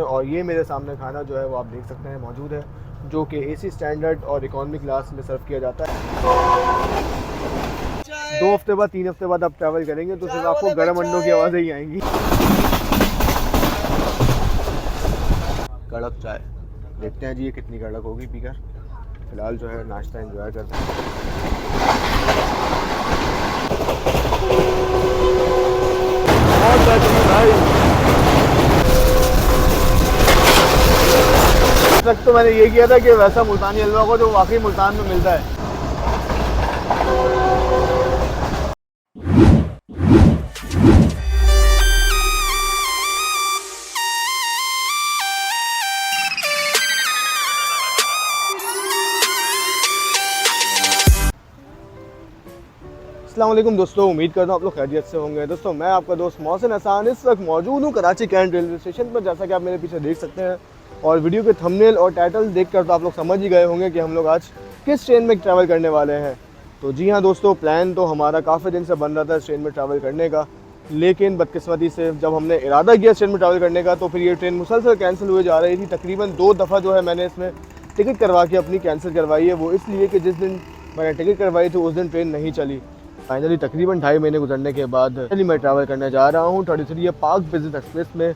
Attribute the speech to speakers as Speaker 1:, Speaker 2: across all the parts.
Speaker 1: और ये मेरे सामने खाना जो है वो आप देख सकते हैं मौजूद है, जो कि एसी स्टैंडर्ड और इकॉनमी क्लास में सर्व किया जाता है। 2 हफ्ते बाद 3 हफ्ते बाद आप ट्रैवल करेंगे तो सिर्फ आपको गर्म अंडों की आवाज़ें ही आएंगी। कड़क चाय देखते हैं जी ये कितनी कड़क होगी पीकर। फिलहाल जो है नाश्ता एंजॉय करते हैं। तक तो मैंने ये किया था कि वैसा मुल्तानी हलवा को जो वाकई मुल्तान में मिलता है। अस्सलाम वालेकुम दोस्तों, उम्मीद करता हूँ आप लोग खैरियत से होंगे। दोस्तों मैं आपका दोस्त मोहसिन हसन इस वक्त मौजूद हूँ कराची कैंट रेलवे स्टेशन पर, जैसा कि आप मेरे पीछे देख सकते हैं। और वीडियो के थंबनेल और टाइटल देखकर तो आप लोग समझ ही गए होंगे कि हम लोग आज किस ट्रेन में ट्रैवल करने वाले हैं। तो जी हाँ दोस्तों, प्लान तो हमारा काफ़ी दिन से बन रहा था इस ट्रेन में ट्रैवल करने का, लेकिन बदकिस्मती से जब हमने इरादा किया इस ट्रेन में ट्रैवल करने का तो फिर ये ट्रेन मुसलसल कैंसिल हुए जा रही थी। तकरीबन 2 दफ़ा जो है मैंने इसमें टिकट करवा के अपनी कैंसिल करवाई है। वो इसलिए कि जिस दिन मैंने टिकट करवाई थी उस दिन ट्रेन नहीं चली। फाइनली तकरीबन 2.5 महीने गुजरने के बाद मैं ट्रैवल करने जा रहा हूँ 33 पाक बिजनेस एक्सप्रेस में,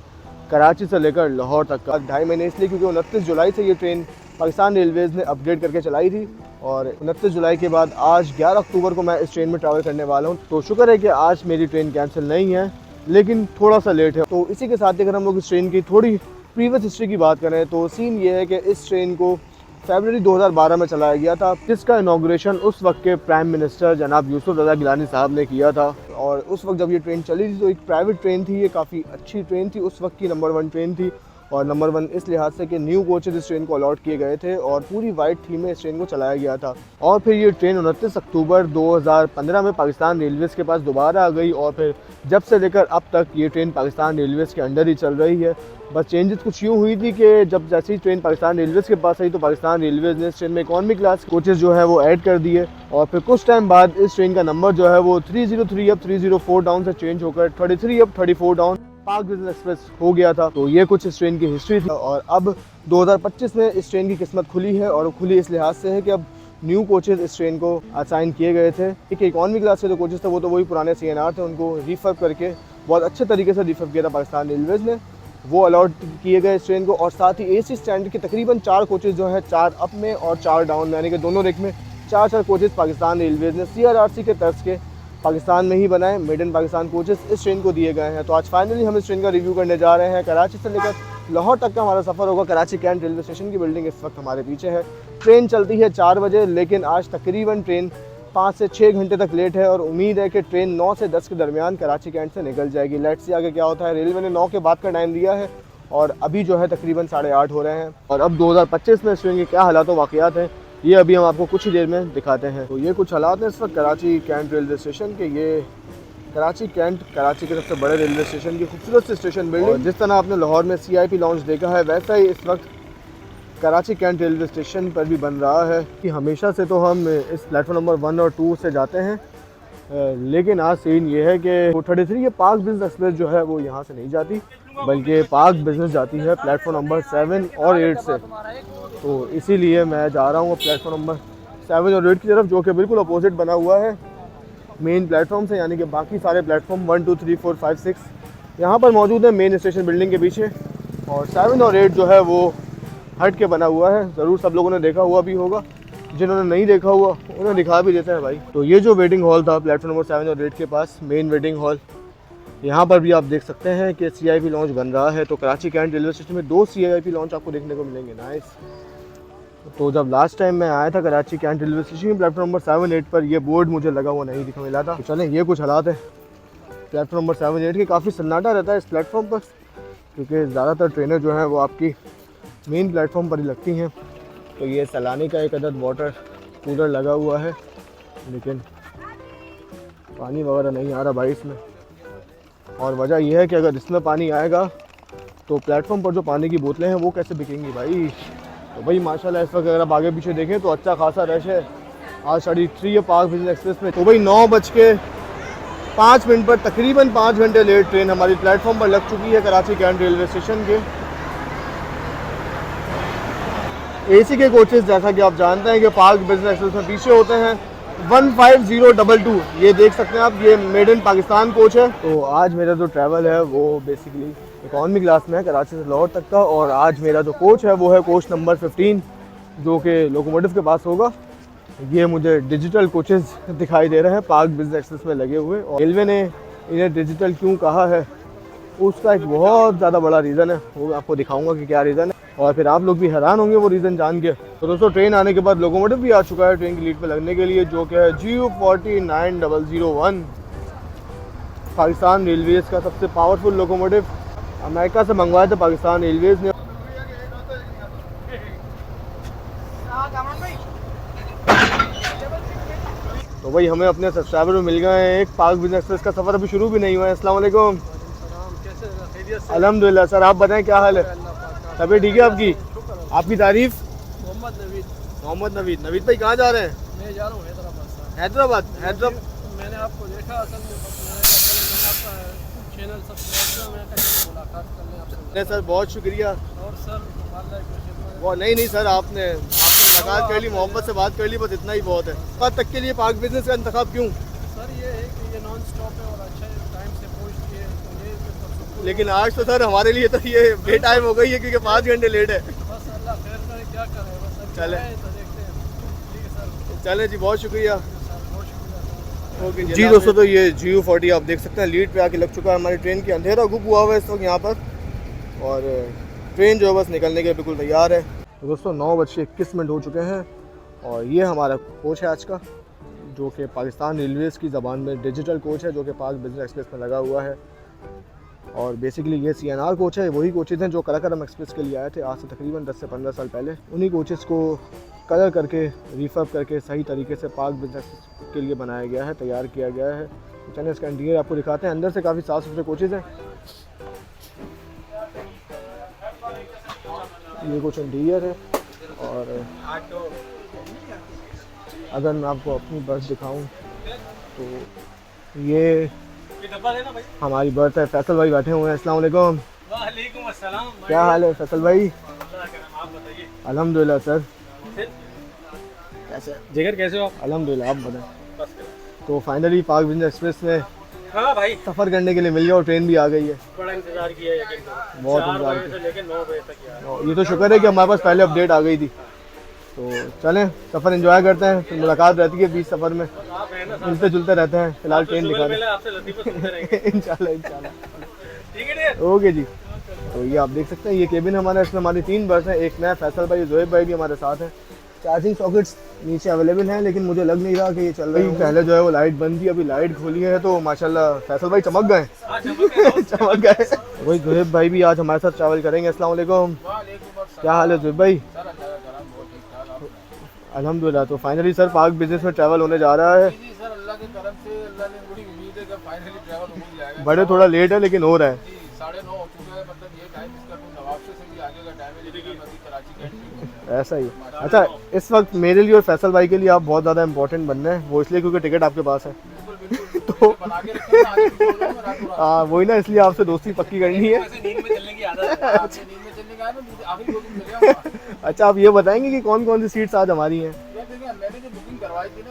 Speaker 1: कराची से लेकर लाहौर तक का। 2.5 महीने इसलिए क्योंकि 29 जुलाई से ये ट्रेन पाकिस्तान रेलवेज़ ने अपग्रेड करके चलाई थी और 29 जुलाई के बाद आज 11 अक्टूबर को मैं इस ट्रेन में ट्रैवल करने वाला हूँ। तो शुक्र है कि आज मेरी ट्रेन कैंसिल नहीं है, लेकिन थोड़ा सा लेट है। तो इसी के साथ अगर हम लोग इस ट्रेन की थोड़ी प्रीवियस हिस्ट्री की बात करें तो सीन ये है कि इस ट्रेन को फरवरी 2012 में चलाया गया था, जिसका इनाग्रेशन उस वक्त के प्राइम मिनिस्टर जनाब यूसुफ रज़ा गिलानी साहब ने किया था। और उस वक्त जब ये ट्रेन चली थी तो एक प्राइवेट ट्रेन थी, ये काफ़ी अच्छी ट्रेन थी, उस वक्त की नंबर 1 ट्रेन थी। और नंबर 1 इस लिहाज से कि न्यू कोचेज इस ट्रेन को अलॉट किए गए थे और पूरी वाइट थीम में इस ट्रेन को चलाया गया था। और फिर ये ट्रेन 29 अक्टूबर 2015 में पाकिस्तान रेलवेज़ के पास दोबारा आ गई और फिर जब से लेकर अब तक ये ट्रेन पाकिस्तान रेलवेज़ के अंडर ही चल रही है। बस चेंजेस कुछ यूँ हुई थी कि जब जैसे ही ट्रेन पाकिस्तान रेलवेज़ के पास आई तो पाकिस्तान रेलवेज़ ने इस ट्रेन में इकॉनमी क्लास कोचेज़ जो है वो ऐड कर दिए और फिर कुछ टाइम बाद इस ट्रेन का नंबर जो है वो 303 अप 304 डाउन से चेंज होकर 33 अप 34 डाउन पाक बिजनेस एक्सप्रेस हो गया था। तो ये कुछ इस ट्रेन की हिस्ट्री थी। और अब 2025 में इस ट्रेन की किस्मत खुली है और खुली इस लिहाज से है कि अब न्यू कोचेज़ इस ट्रेन को असाइन किए गए थे। एक इकॉनमी क्लास के जो कोचेज़ थे वो तो वही पुराने CNR थे, उनको रिफर्ब करके बहुत अच्छे तरीके से रिफर्ब किया था पाकिस्तान रेलवेज़ ने, वो अलॉट किए गए इस ट्रेन को। और साथ ही एसी स्टैंडर्ड के तकरीबन 4 कोचेज़ जो हैं, 4 अप में और 4 डाउन में, यानी कि दोनों रेक में 4 कोचेज़ पाकिस्तान रेलवेज़ ने CRRC के तर्ज के पाकिस्तान में ही बनाए मेड इन पाकिस्तान कोचेस इस ट्रेन को दिए गए हैं। तो आज फाइनली हम इस ट्रेन का रिव्यू करने जा रहे हैं। कराची से लेकर लाहौर तक का हमारा सफ़र होगा। कराची कैंट रेलवे स्टेशन की बिल्डिंग इस वक्त हमारे पीछे है। ट्रेन चलती है 4 बजे, लेकिन आज तकरीबन ट्रेन 5 से 6 घंटे तक लेट है और उम्मीद है कि ट्रेन 9 से 10 के दरमियान कराची कैंट से निकल जाएगी। लेट्स सी आगे क्या होता है। रेलवे ने 9 के बाद का टाइम दिया है और अभी जो है तकरीबन 8:30 हो रहे हैं। और अब 2025 में इस ट्रेन के क्या हालात वाक़यात हैं ये अभी हम आपको कुछ ही देर में दिखाते हैं। तो ये कुछ हालात हैं इस वक्त कराची कैंट रेलवे स्टेशन के। ये कराची कैंट कराची के सबसे बड़े रेलवे स्टेशन की खूबसूरत सी स्टेशन बिल्डिंग। जिस तरह आपने लाहौर में CIP लॉन्च देखा है वैसा ही इस वक्त कराची कैंट रेलवे स्टेशन पर भी बन रहा है। कि हमेशा से तो हम इस प्लेटफॉर्म नंबर 1 और 2 से जाते हैं, लेकिन आज सीन ये है कि 33 ये पाक बिजनेस एक्सप्रेस जो है वो यहाँ से नहीं जाती, बल्कि पाक बिजनेस जाती है प्लेटफॉर्म नंबर 7 और 8 से। तो इसीलिए मैं जा रहा हूँ प्लेटफॉर्म नंबर 7 और 8 की तरफ, जो कि बिल्कुल अपोजिट बना हुआ है मेन प्लेटफॉर्म से, यानी कि बाकी सारे प्लेटफॉर्म 1 2 3 4 5 6 यहाँ पर मौजूद है मेन स्टेशन बिल्डिंग के पीछे। और 7 और 8 जो है वो हट के बना हुआ है। ज़रूर सब लोगों ने देखा हुआ भी होगा, जिन्होंने नहीं देखा हुआ उन्हें दिखा भी देते हैं भाई। तो ये जो वेटिंग हॉल था प्लेटफॉर्म नंबर 7 और 8 के पास, मेन वेटिंग हॉल, यहाँ पर भी आप देख सकते हैं कि CIP लॉन्च बन रहा है। तो कराची कैंट रेलवे स्टेशन में 2 CIP लॉन्च आपको देखने को मिलेंगे। नाइस। तो जब लास्ट टाइम मैं आया था Karachi cantt railway station platform number 7 8 पर, ये बोर्ड मुझे लगा हुआ नहीं दिखा मिला था। तो चलें, ये कुछ हालात है प्लेटफॉर्म नंबर 7 8 के। काफ़ी सन्नाटा रहता है इस प्लेटफॉर्म पर, क्योंकि ज़्यादातर ट्रेनें जो हैं वो आपकी मेन प्लेटफॉर्म पर ही लगती हैं। तो ये सलानी का एक अदद वाटर कूलर लगा हुआ है, लेकिन पानी वगैरह नहीं आ रहा भाई इसमें। और वजह यह है कि अगर इसमें पानी आएगा तो प्लेटफॉर्म पर जो पानी की बोतलें हैं वो कैसे बिकेंगी भाई। तो भाई माशाल्लाह इस वक्त अगर आप आगे पीछे देखें तो अच्छा खासा रश है आज 33 पाक बिजनेस एक्सप्रेस में। तो भाई 9:05 पर तकरीबन 5 घंटे लेट ट्रेन हमारी प्लेटफॉर्म पर लग चुकी है कराची कैंट रेलवे स्टेशन के। AC के कोचेस जैसा कि आप जानते हैं कि पार्क बिजनेस एक्सप्रेस में पीछे होते हैं 15022, ये देख सकते हैं आप, ये मेड इन पाकिस्तान कोच है। तो आज मेरा जो ट्रैवल है वो बेसिकली इकॉनमी क्लास में है, कराची से लाहौर तक का। और आज मेरा जो कोच है वो है कोच नंबर 15, जो कि लोकोमोटिव के पास होगा। ये मुझे डिजिटल कोचेस दिखाई दे रहे हैं पार्क बिजनेस एक्सप्रेस में लगे हुए। और रेलवे ने इन्हें डिजिटल क्यों कहा है उसका एक बहुत ज़्यादा बड़ा रीज़न है, वो आपको दिखाऊंगा कि क्या रीज़न है, और फिर आप लोग भी हैरान होंगे वो रीज़न जान के। तो दोस्तों ट्रेन आने के बाद लोकोमोटिव भी आ चुका है ट्रेन की लीड पे लगने के लिए, जो कि है GU49001, पाकिस्तान रेलवेज़ का सबसे पावरफुल लोकोमोटिव। अमेरिका से मंगवाए थे पाकिस्तान रेलवेज़ ने। तो भाई हमें अपने सब्सक्राइबर में मिल गए हैं। एक पार्क बिजनेस एक्सप्रेस का सफ़र अभी शुरू भी नहीं हुआ है। अस्सलाम वालेकुम। अल्हम्दुलिल्लाह सर, आप बताएं क्या हाल है? तबीयत ठीक है आपकी? आपकी तारीफ? मोहम्मद नवीद। नवीद भाई कहाँ जा रहे हैं?
Speaker 2: मैं जा रहा हूँ हैदराबाद।
Speaker 1: हैदराबाद।
Speaker 2: मैंने आपको देखा असल में, मैंने आपका चैनल सब्सक्राइब किया, मैंने मुलाकात कर लें आपसे।
Speaker 1: सर बहुत शुक्रिया।
Speaker 2: और सर
Speaker 1: वो नहीं सर, आपने मुलाकात कर ली, मोहब्बत से बात कर ली, बस इतना ही बहुत है। बात तक के लिए पार्क बिजनेस का इंतखाब क्यों?
Speaker 2: सर ये है कि ये नॉन स्टॉप है और अच्छा टाइम से पहुँचती है, तो ये
Speaker 1: लेकिन आज तो सर हमारे लिए तो ये बे टाइम हो गई है क्योंकि 5 घंटे लेट है।
Speaker 2: बस अल्लाह खैर करे, क्या करें, बस
Speaker 1: चले
Speaker 2: तो देखते हैं। ठीक है सर,
Speaker 1: चले जी, बहुत शुक्रिया।
Speaker 2: बहुत शुक्रिया।
Speaker 1: ओके जी दोस्तों, तो ये GU40 आप देख सकते हैं लीड पे आके लग चुका है हमारी ट्रेन की। अंधेरा गुप हुआ हुआ है इस वक्त यहाँ पर, और ट्रेन जो है बस निकलने के बिल्कुल तैयार है। तो दोस्तों 9:21 हो चुके हैं, और ये हमारा कोच है आज का, जो कि पाकिस्तान रेलवेज़ की ज़बान में डिजिटल कोच है, जो कि पार्क बिजनेस एक्सप्रेस में लगा हुआ है। और बेसिकली ये CNR कोच है, वही कोचेज़ हैं जो कराकरम एक्सप्रेस के लिए आए थे आज से तकरीबन 10 से 15 साल पहले। उन्हीं कोचेज़ को कलर करके, रिफर्ब करके सही तरीके से पार्क बिजनेस के लिए बनाया गया है, तैयार किया गया है। तो चलिए इसका इंटीरियर आपको दिखाते हैं। अंदर से काफ़ी साफ़ सुथरे कोचेज़ हैं। ये कुछ इंटीरियर है, और अगर मैं आपको अपनी बस दिखाऊं तो ये हमारी बर्थ है। फैसल भाई बैठे हुए हैं। अस्सलाम वालेकुम।
Speaker 2: वालेकुम अस्सलाम।
Speaker 1: क्या हाल है फैसल भाई?
Speaker 2: आप बताइए।
Speaker 1: अल्हम्दुलिल्लाह सर।
Speaker 2: कैसे जिगर, कैसे हो आप?
Speaker 1: अल्हम्दुलिल्लाह, आप बताएं। तो फाइनली पार्क बिजनेस एक्सप्रेस में
Speaker 2: हाँ भाई
Speaker 1: सफ़र करने के लिए मिल गया, और ट्रेन भी आ गई है।
Speaker 2: बड़ा इंतजार किया है, यकीन
Speaker 1: बहुत
Speaker 2: करो।
Speaker 1: इंतजार
Speaker 2: 4 बजे से लेकर 9 बजे तक यार।
Speaker 1: ये तो शुक्र है कि हमारे पास पहले अपडेट आ गई थी। तो चलें सफ़र एंजॉय करते हैं, फिर मुलाकात रहती है बीच सफ़र में,
Speaker 2: आप है ना,
Speaker 1: मिलते जुलते रहते हैं। फिलहाल ट्रेन दिखा दें
Speaker 2: आपसे लतीफ़ सुनते रहेंगे।
Speaker 1: इंशाल्लाह।
Speaker 2: ठीक है।
Speaker 1: ओके जी। तो ये आप देख सकते हैं, ये केबिन हमारा, इसमें हमारी 3 बस हैं। एक मैं, फैसल भाई, जोहेब भाई भी हमारे साथ हैं। चार्जिंग सॉकेट्स नीचे अवेलेबल हैं, लेकिन मुझे लग नहीं रहा कि ये चल रही है। पहले जो है वो लाइट बंद थी, अभी लाइट खोली है, तो माशाल्लाह फैसल भाई चमक गए। चमक गए। वही जोहेब भाई भी आज हमारे साथ ट्रैवल करेंगे। अस्सलाम वालेकुम। क्या हाल है जोहेब भाई? अल्हम्दुलिल्लाह। तो फाइनली सर पार्क बिजनेस में ट्रैवल होने जा रहा है।
Speaker 3: जी सर, अल्लाह की तरफ से अल्लाह ने बड़ी उम्मीद है कि फाइनली ट्रैवल हो जाएगा।
Speaker 1: बड़े थोड़ा लेट है लेकिन हो रहा है।
Speaker 3: जी 9:30 हो चुका है, मतलब ये टाइम इसका तो नवाबशे से भी आगे का टाइम है, लेकिन हम अभी कराची कैंट
Speaker 1: ऐसा ही। अच्छा, इस वक्त मेरे लिए और फैसल भाई के लिए आप बहुत ज़्यादा इंपॉर्टेंट बन रहे हैं, वो इसलिए क्योंकि टिकट आपके पास है। तो
Speaker 3: बना के रखे हैं, आगे भी बोल रहा हूं मैं रातों रात।
Speaker 1: हाँ वही ना, इसलिए आपसे दोस्ती पक्की करनी है।
Speaker 2: वैसे नींद में चलने की आदत है।
Speaker 3: आपसे नींद में चलने का है ना, आखिरी 2 दिन मिले हम।
Speaker 1: अच्छा, आप ये बताएंगे कि कौन कौन सी सीट्स आज हमारी हैं?
Speaker 3: ये देखिए, मैंने जो बुकिंग करवाई थी ना,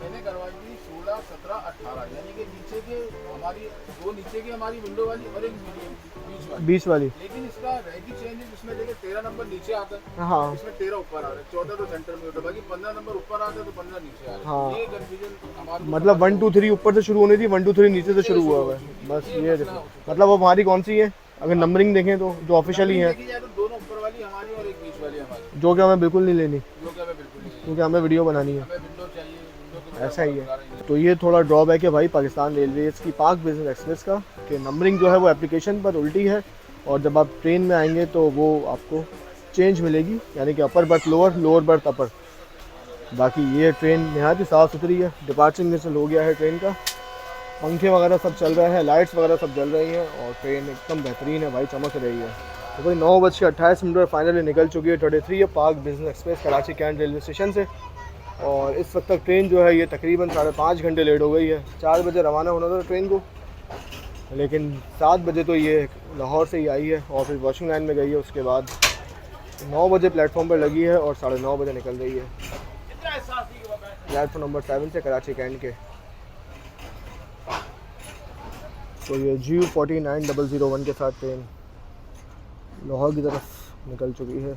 Speaker 3: मैंने करवाई थी 16, 17, 18, यानी कि नीचे के हमारी 2 नीचे की हमारी विंडो वाली और एक मीडियम बीच वाली।
Speaker 1: बीच वाली।
Speaker 3: लेकिन इसका रहेगी चेंज, इसमें देखिए 13 नंबर नीचे आता है,
Speaker 1: हाँ
Speaker 3: इसमें 13 ऊपर आ रहा है, 14 तो सेंटर में होता है, बाकी 15 नंबर ऊपर आता है तो 15 नीचे आ रहा है।
Speaker 1: हाँ।
Speaker 3: ये कंफ्यूजन हमारी,
Speaker 1: मतलब 1 2 3 ऊपर से शुरू होनी थी, 1 2 3 नीचे से शुरू हुआ हुआ है। बस ये देखो, मतलब अब हमारी कौन सी है अगर नंबरिंग देखें तो, जो ऑफिशियली है,
Speaker 3: देखी जाए तो दोनों ऊपर वाली हमारी और एक बीच वाली हमारी,
Speaker 1: जो कि हमें बिल्कुल नहीं लेनी,
Speaker 3: जो कि हमें बिल्कुल नहीं है।
Speaker 1: क्योंकि हमें वीडियो बनानी है।
Speaker 3: हमें विंडो चाहिए, विंडो के
Speaker 1: ऐसा ही है।
Speaker 3: बगैर नहीं।
Speaker 1: तो ये थोड़ा ड्रॉबैक है भाई पाकिस्तान रेलवेज़ की पार्क बिजनेस एक्सप्रेस का, कि नंबरिंग जो है वो एप्लीकेशन पर उल्टी है, और जब आप ट्रेन में आएंगे तो वो आपको चेंज मिलेगी, यानी कि upper berth lower, lower berth upper. बाकी ये ट्रेन नहायत ही साफ़ सुथरी है, डिपार्चर मिसल हो गया है ट्रेन का, पंखे वगैरह सब चल रहे हैं, लाइट्स वगैरह सब जल रही हैं, और ट्रेन एकदम बेहतरीन है भाई, चमक रही है। तो भाई 9:28 पर फाइनली निकल चुकी है 33 है Pak business express Karachi cantt railway station से, और इस वक्त तक ट्रेन जो है ये तकरीबन 5.5 घंटे लेट हो गई है। 4 बजे रवाना होना था ट्रेन को, लेकिन 7 बजे तो ये लाहौर से ही आई है, और फिर वॉशिंग लाइन में गई है, उसके बाद 9 बजे प्लेटफॉर्म पर लगी है और 9:30 बजे निकल रही है प्लेटफॉर्म नंबर 7 से कराची कैंट के। तो ये GU49001 के साथ ट्रेन लाहौर की तरफ निकल चुकी है।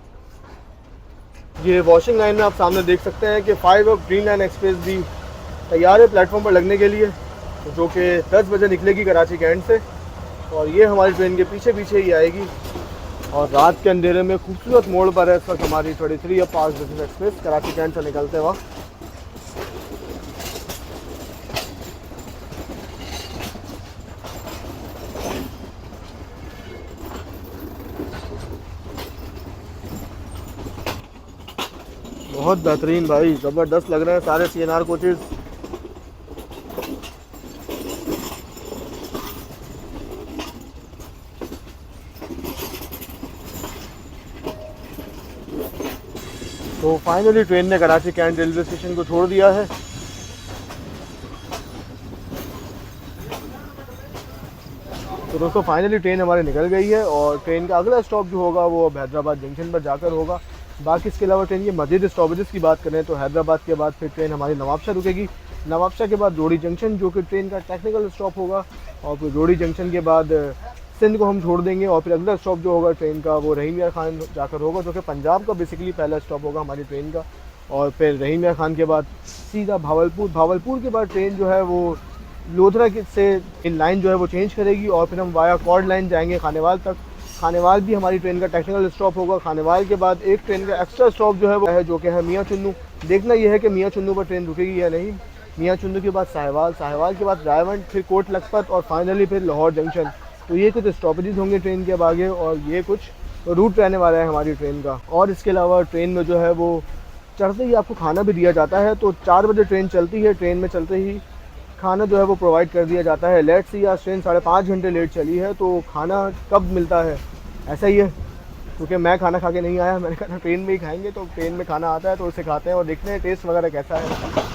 Speaker 1: ये वॉशिंग लाइन में आप सामने देख सकते हैं कि 5 और ग्रीन लाइन एक्सप्रेस भी तैयार है प्लेटफॉर्म पर लगने के लिए, जो कि 10 बजे निकलेगी कराची कैंट से और ये हमारी ट्रेन के पीछे पीछे ही आएगी। और रात के अंधेरे में खूबसूरत मोड़ पर है इस वक्त हमारी 33 या पास बिजनेस एक्सप्रेस कराची कैंट से निकलते वक्त। बहुत बेहतरीन भाई, ज़बरदस्त लग रहे हैं सारे CNR कोचेज़। तो फाइनली ट्रेन ने कराची कैंट रेलवे स्टेशन को छोड़ दिया है। तो दोस्तों फाइनली ट्रेन हमारी निकल गई है और ट्रेन का अगला स्टॉप जो होगा वो अब हैदराबाद जंक्शन पर जाकर होगा। बाकी इसके अलावा ट्रेन की मज़ीद स्टॉपेजेस की बात करें तो हैदराबाद के बाद फिर ट्रेन हमारी नवाबशाह रुकेगी। नवाबशाह के बाद रोडी जंक्शन जो कि ट्रेन का टेक्निकल स्टॉप होगा और फिर रोडी जंक्शन के बाद सिंध को हम छोड़ देंगे और फिर अगला स्टॉप जो होगा ट्रेन का वो रहीम यार खान जाकर होगा, जो कि पंजाब का बेसिकली पहला स्टॉप होगा हमारी ट्रेन का। और फिर रहीम यार खान के बाद सीधा भावलपुर के बाद ट्रेन जो है वो लोधरा से इन लाइन जो है वो चेंज करेगी और फिर हम वाया कॉर्ड लाइन जाएंगे खानेवाल तक। खानेवाल भी हमारी ट्रेन का टेक्निकल स्टॉप होगा। खानेवाल के बाद एक ट्रेन का एक्स्ट्रा स्टॉप जो है वो है, जो कि है मियाँ चुन्नू। देखना यह है कि मियाँ चुन्नू पर ट्रेन रुकेगी या नहीं। मियाँ चुन्नू के बाद साहिवाल के बाद रायवंड, फिर कोट लखपत और फाइनली फिर लाहौर जंक्शन। तो ये कुछ स्टॉपेजेस होंगे ट्रेन के अब आगे और ये कुछ रूट रहने वाला है हमारी ट्रेन का। और इसके अलावा ट्रेन में जो है वो चढ़ते ही आपको खाना भी दिया जाता है। तो 4 बजे ट्रेन चलती है, ट्रेन में चलते ही खाना जो है वो प्रोवाइड कर दिया जाता है। लेट सी आज ट्रेन 5.5 घंटे लेट चली है तो खाना कब मिलता है ऐसा ही है, क्योंकि मैं खाना खा के नहीं आया। मैंने कहा ट्रेन में ही खाएंगे, तो ट्रेन में खाना आता है तो उसे खाते हैं और देखते हैं टेस्ट वगैरह कैसा है।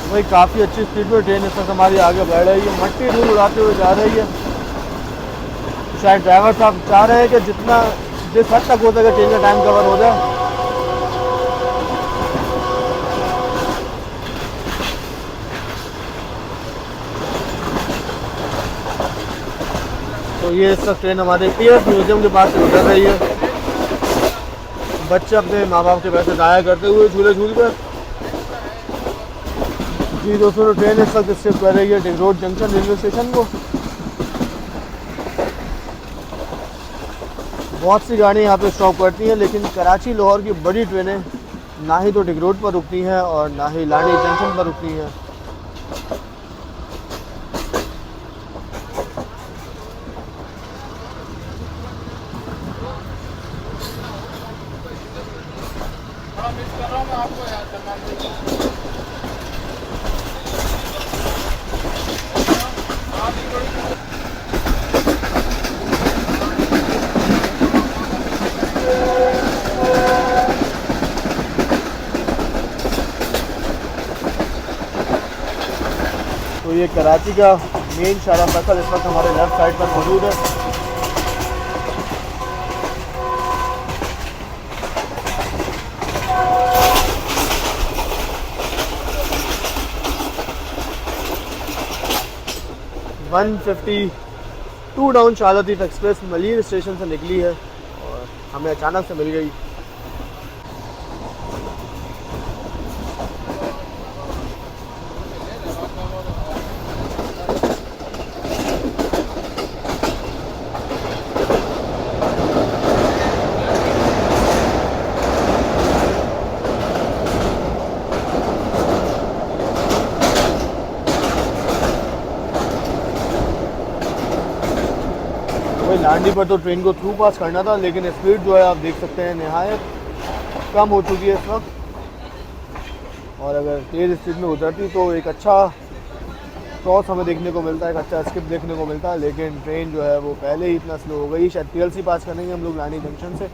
Speaker 1: भाई काफ़ी अच्छी स्पीड में ट्रेन इस वक्त हमारी आगे बढ़ रही है, मट्टी धूल उड़ाते हुए जा रही है। शायद ड्राइवर साहब चाह रहे हैं कि जिस हद तक हो सके ट्रेन का टाइम कवर हो जाए। तो ये इस वक्त ट्रेन हमारे पीएफ म्यूजियम के पास से गुजर रही है। बच्चे अपने माँ बाप के पैसे ज़ाया करते हुए झूले झूल कर। जी दोस्तों, ट्रेन इस वक्त शिफ्ट कर रही है डिग रोड जंक्शन रेलवे स्टेशन को। बहुत सी गाड़ियाँ यहाँ पे स्टॉप करती हैं, लेकिन कराची लाहौर की बड़ी ट्रेनें ना ही तो डिग रोड पर रुकती हैं और ना ही लाड़ी जंक्शन पर रुकती हैं।
Speaker 3: मिस कर रहा हूँ मैं आपको यार करना।
Speaker 1: तो ये कराची का मेन शारा सर्कल इस वक्त हमारे लेफ्ट साइड पर मौजूद है। टू डाउन शाहदीफ एक्सप्रेस मलीर स्टेशन से निकली है और हमें अचानक से मिल गई। भाई लांडी पर तो ट्रेन को थ्रू पास करना था, लेकिन स्पीड जो है आप देख सकते हैं नहायत कम हो चुकी है इस वक्त। और अगर तेज़ स्पीड में उतरती तो एक अच्छा क्रॉस हमें देखने को मिलता है, एक अच्छा स्किप देखने को मिलता है, लेकिन ट्रेन जो है वो पहले ही इतना स्लो हो गई। शायद TLC पास करेंगे हम लोग लानी जंक्शन से।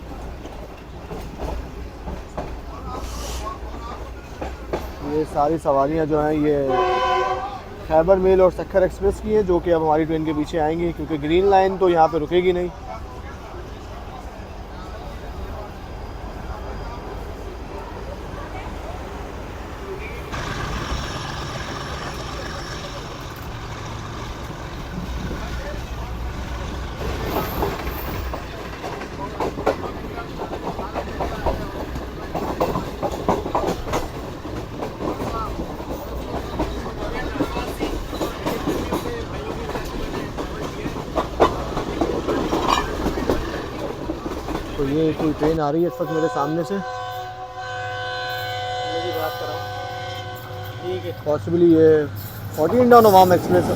Speaker 1: ये सारी सवारियां जो हैं ये खैबर मेल और सक्खर एक्सप्रेस की हैं, जो कि अब हमारी ट्रेन के पीछे आएंगी, क्योंकि ग्रीन लाइन तो यहाँ पे रुकेगी नहीं। तो ये कोई ट्रेन आ रही है इस वक्त मेरे सामने से,
Speaker 2: मेरी बात कराओ, ठीक है।
Speaker 1: पॉसिबली ये 14 डाउन अवाम एक्सप्रेस है।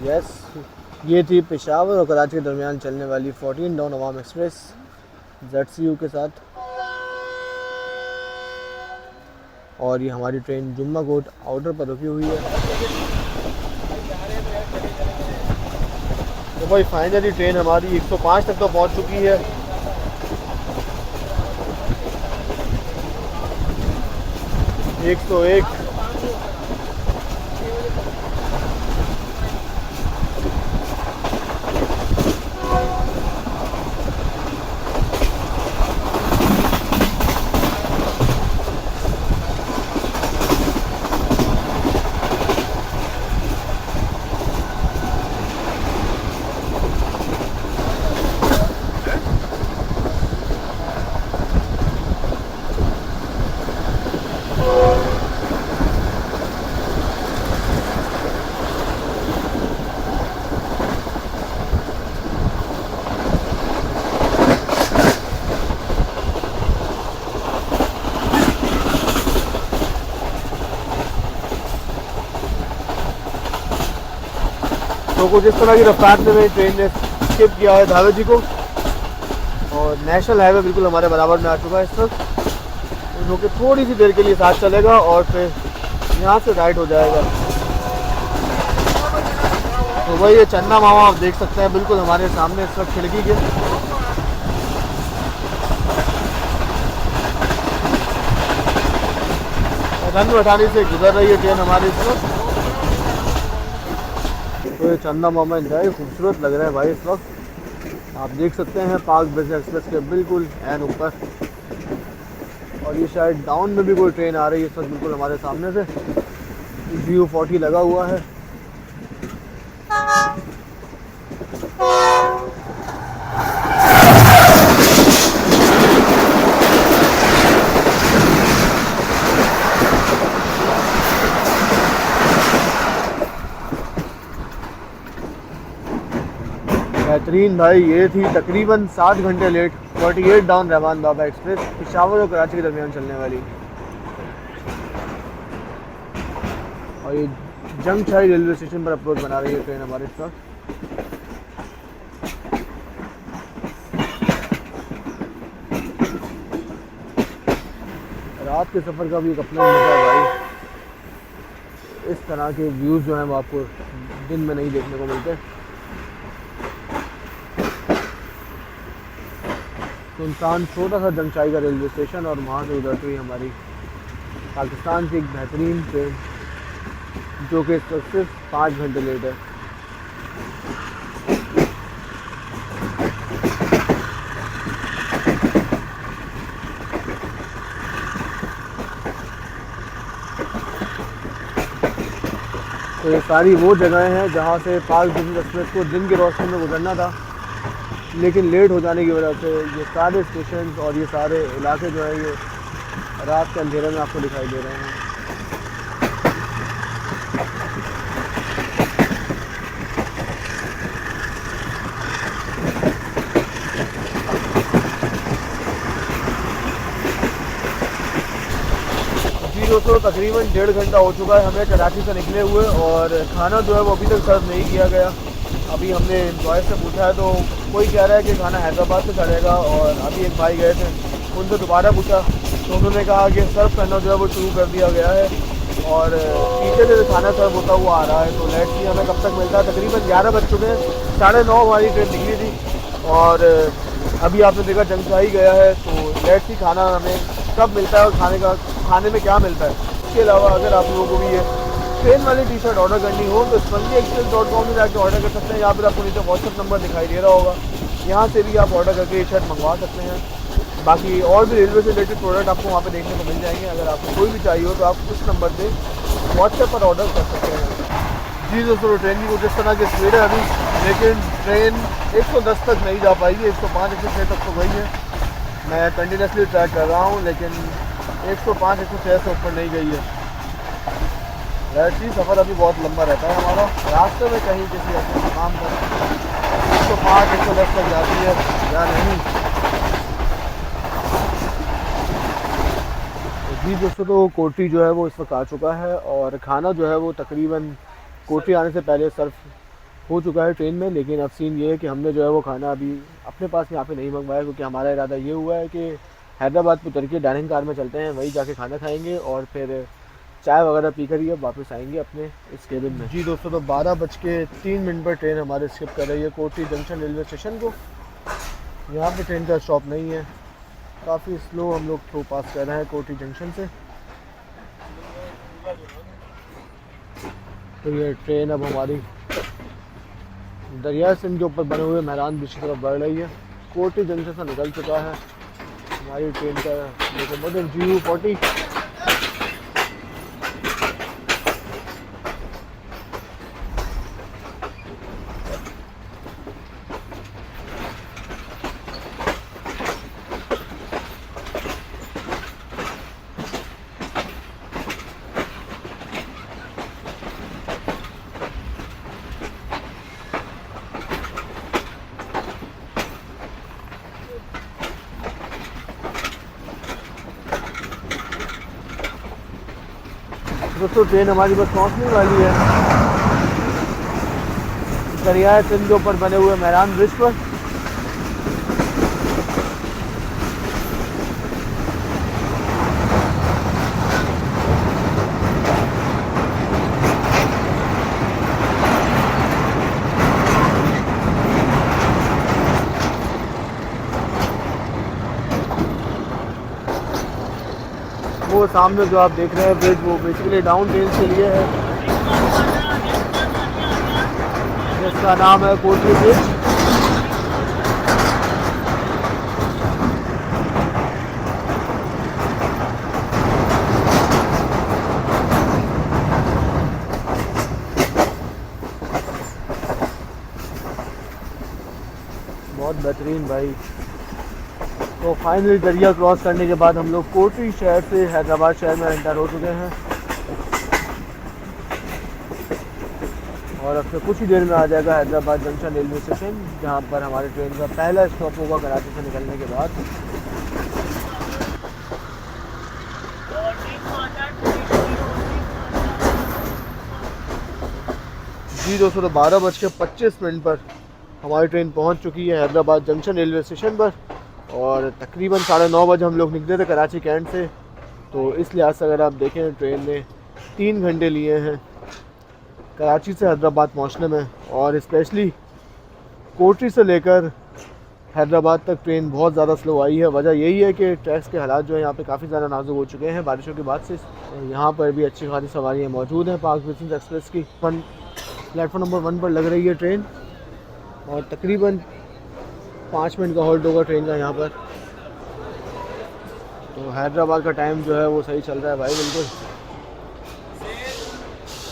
Speaker 1: यस, ये थी पेशावर और कराची के दरमियान चलने वाली 14 डाउन अवाम एक्सप्रेस ZCU के साथ। और ये हमारी ट्रेन जुम्मा कोट आउटर पर रुकी हुई है। तो भाई फाइनली ट्रेन हमारी 105 तक तो पहुंच चुकी है। एक सौ एक तो कुछ इस तरह की रफ्तार से मेरी ट्रेन ने स्किप किया है धावे जी को, और नेशनल हाईवे बिल्कुल हमारे बराबर में आ चुका है इस वक्त, जो कि थोड़ी सी देर के लिए साथ चलेगा और फिर यहाँ से राइट हो जाएगा। तो भाई ये चन्ना मामा आप देख सकते हैं बिल्कुल हमारे सामने इस वक्त खिड़की के। रन बठानी से गुजर रही है ट्रेन हमारी इस वक्त। तो ये चंदा मामा इंतहाई खूबसूरत लग रहा है भाई इस वक्त। आप देख सकते हैं पाक बिजनेस एक्सप्रेस के बिल्कुल एन ऊपर, और ये शायद डाउन में भी कोई ट्रेन आ रही है इस वक्त बिल्कुल हमारे सामने से। GU40 लगा हुआ है। बेहतरीन भाई, ये थी तकरीबन 7 घंटे लेट 48 डाउन रहमान बाबा एक्सप्रेस पेशावर और कराची के दरमियान चलने वाली। और ये जंगशाही रेलवे स्टेशन पर अप्रोच बना रही है ट्रेन हमारे इस वक्त। रात के सफ़र का भी एक अपना मजा है भाई। इस तरह के व्यूज़ जो हैं वो आपको दिन में नहीं देखने को मिलते। सुल्तान छोटा सा जंगशाही का रेलवे स्टेशन, और वहाँ से उतरती हुई हमारी पाकिस्तान की एक बेहतरीन ट्रेन, जो कि इस वक्त सिर्फ 5 घंटे लेट है। तो ये सारी वो जगहें हैं जहाँ से पाक बिजनेस एक्सप्रेस को दिन की रोशनी में गुजरना था, लेकिन लेट हो जाने की वजह से ये सारे स्टेशन और ये सारे इलाके जो है ये रात के अंधेरे में आपको दिखाई दे रहे हैं। दोस्तों तकरीबन 1.5 घंटा हो चुका है हमें कराची से निकले हुए, और खाना जो है वो अभी तक सर्व नहीं किया गया। अभी हमने एम्प्लॉय से पूछा है तो कोई कह रहा है कि खाना हैदराबाद से चलेगा, और अभी एक भाई गए थे उनसे दोबारा पूछा तो उन्होंने कहा कि सर्व करना जो है वो शुरू कर दिया गया है, और पीछे से खाना सर्व होता हुआ आ रहा है। तो लेट्स सी हमें कब तक मिलता है। तकरीबन 11 बज चुके हैं, 9:30 हमारी ट्रेन निकली थी, और अभी आपने देखा जंगशाही गया है। तो लेट्स सी खाना हमें कब मिलता है और खाने में क्या मिलता है। इसके अलावा अगर आप लोगों को भी ये ट्रेन वाली टी शर्ट ऑर्डर करनी हो तो SpongyExpress.com में जाकर ऑर्डर कर सकते हैं। यहाँ पर आपको नीचे व्हाट्सअप नंबर दिखाई दे रहा होगा, यहाँ से भी आप ऑर्डर करके ये शर्ट मंगवा सकते हैं। बाकी और भी रेलवे से रिलेटेड प्रोडक्ट आपको वहाँ पे देखने को मिल जाएंगे। अगर आपको कोई भी चाहिए हो तो आप उस नंबर पे व्हाट्सएप पर ऑर्डर कर सकते हैं। जी दोस्तों, ट्रेन की कुछ इस तरह की स्पीड है अभी, लेकिन ट्रेन 110 तक नहीं जा पाएगी, 105 106 तक तो गई है। मैं कंटिन्यूसली ट्रैक कर रहा हूँ, लेकिन 105 106 से ऊपर नहीं गई है। वैसे सफ़र अभी बहुत लंबा रहता है हमारा, रास्ते में कहीं किसी ऐसे मकाम पर 105 110 तक जाती है या नहीं। जी दोस्तों, तो कोठी जो है वो इस वक्त आ चुका है, और खाना जो है वो तकरीबन कोठी आने से पहले सर्व हो चुका है ट्रेन में। लेकिन अब सीन ये है कि हमने जो है वो खाना अभी अपने पास यहाँ पे नहीं मंगवाया, क्योंकि हमारा इरादा ये हुआ है कि हैदराबाद पे उतर के डाइनिंग कार में चलते हैं, वहीं जाके खाना खाएंगे और फिर चाय वगैरह पी कर ही अब वापस आएंगे अपने इस केबिन में। जी दोस्तों, तो 12:03 पर ट्रेन हमारे स्किप कर रही है कोठी जंक्शन रेलवे स्टेशन को। यहाँ पर ट्रेन का स्टॉप नहीं है, काफ़ी स्लो हम लोग थ्रू पास कर रहे हैं कोठी जंक्शन से। तो ये ट्रेन अब हमारी दरिया सिंध के ऊपर बने हुए मेहरान ब्रिज की तरफ बढ़ रही है। कोठी जंक्शन से निकल चुका है हमारी ट्रेन का लोकोमोटिव GU40। दोस्तों, ट्रेन हमारी बस पहुंचने वाली है दरिया सिंध के ऊपर बने हुए मेहरान ब्रिज पर। वो सामने जो आप देख रहे हैं ब्रिज, वो बेसिकली डाउन ट्रेन के लिए है, जिसका नाम है कोठी ब्रिज। बहुत बेहतरीन भाई। तो फाइनली दरिया क्रॉस करने के बाद हम लोग कोठी शहर से हैदराबाद शहर में एंटर हो चुके हैं, और अब से कुछ ही देर में आ जाएगा हैदराबाद जंक्शन रेलवे स्टेशन, जहां पर हमारी ट्रेन का पहला स्टॉप होगा कराची से निकलने के बाद। जी दोस्तों, तो 12:25 पर हमारी ट्रेन पहुंच चुकी है हैदराबाद जंक्शन रेलवे स्टेशन पर, और तकरीबन 9:30 बजे हम लोग निकले थे कराची कैंट से। तो इस लिहाज से अगर आप देखें, ट्रेन ने 3 घंटे लिए हैं कराची से हैदराबाद पहुंचने में, और स्पेशली कोठी से लेकर हैदराबाद तक ट्रेन बहुत ज़्यादा स्लो आई है। वजह यही है कि ट्रैक्स के हालात जो है यहाँ पे काफ़ी ज़्यादा नाजुक हो चुके हैं बारिशों के बाद से। यहाँ पर भी अच्छी खासी सवारियाँ मौजूद हैं। पाक बिजनेस एक्सप्रेस की प्लेटफॉर्म नंबर 1 पर लग रही है ट्रेन, और तकरीबन 5 मिनट का हॉल्ट होगा ट्रेन का यहाँ पर। तो हैदराबाद का टाइम जो है वो सही चल रहा है भाई, बिल्कुल।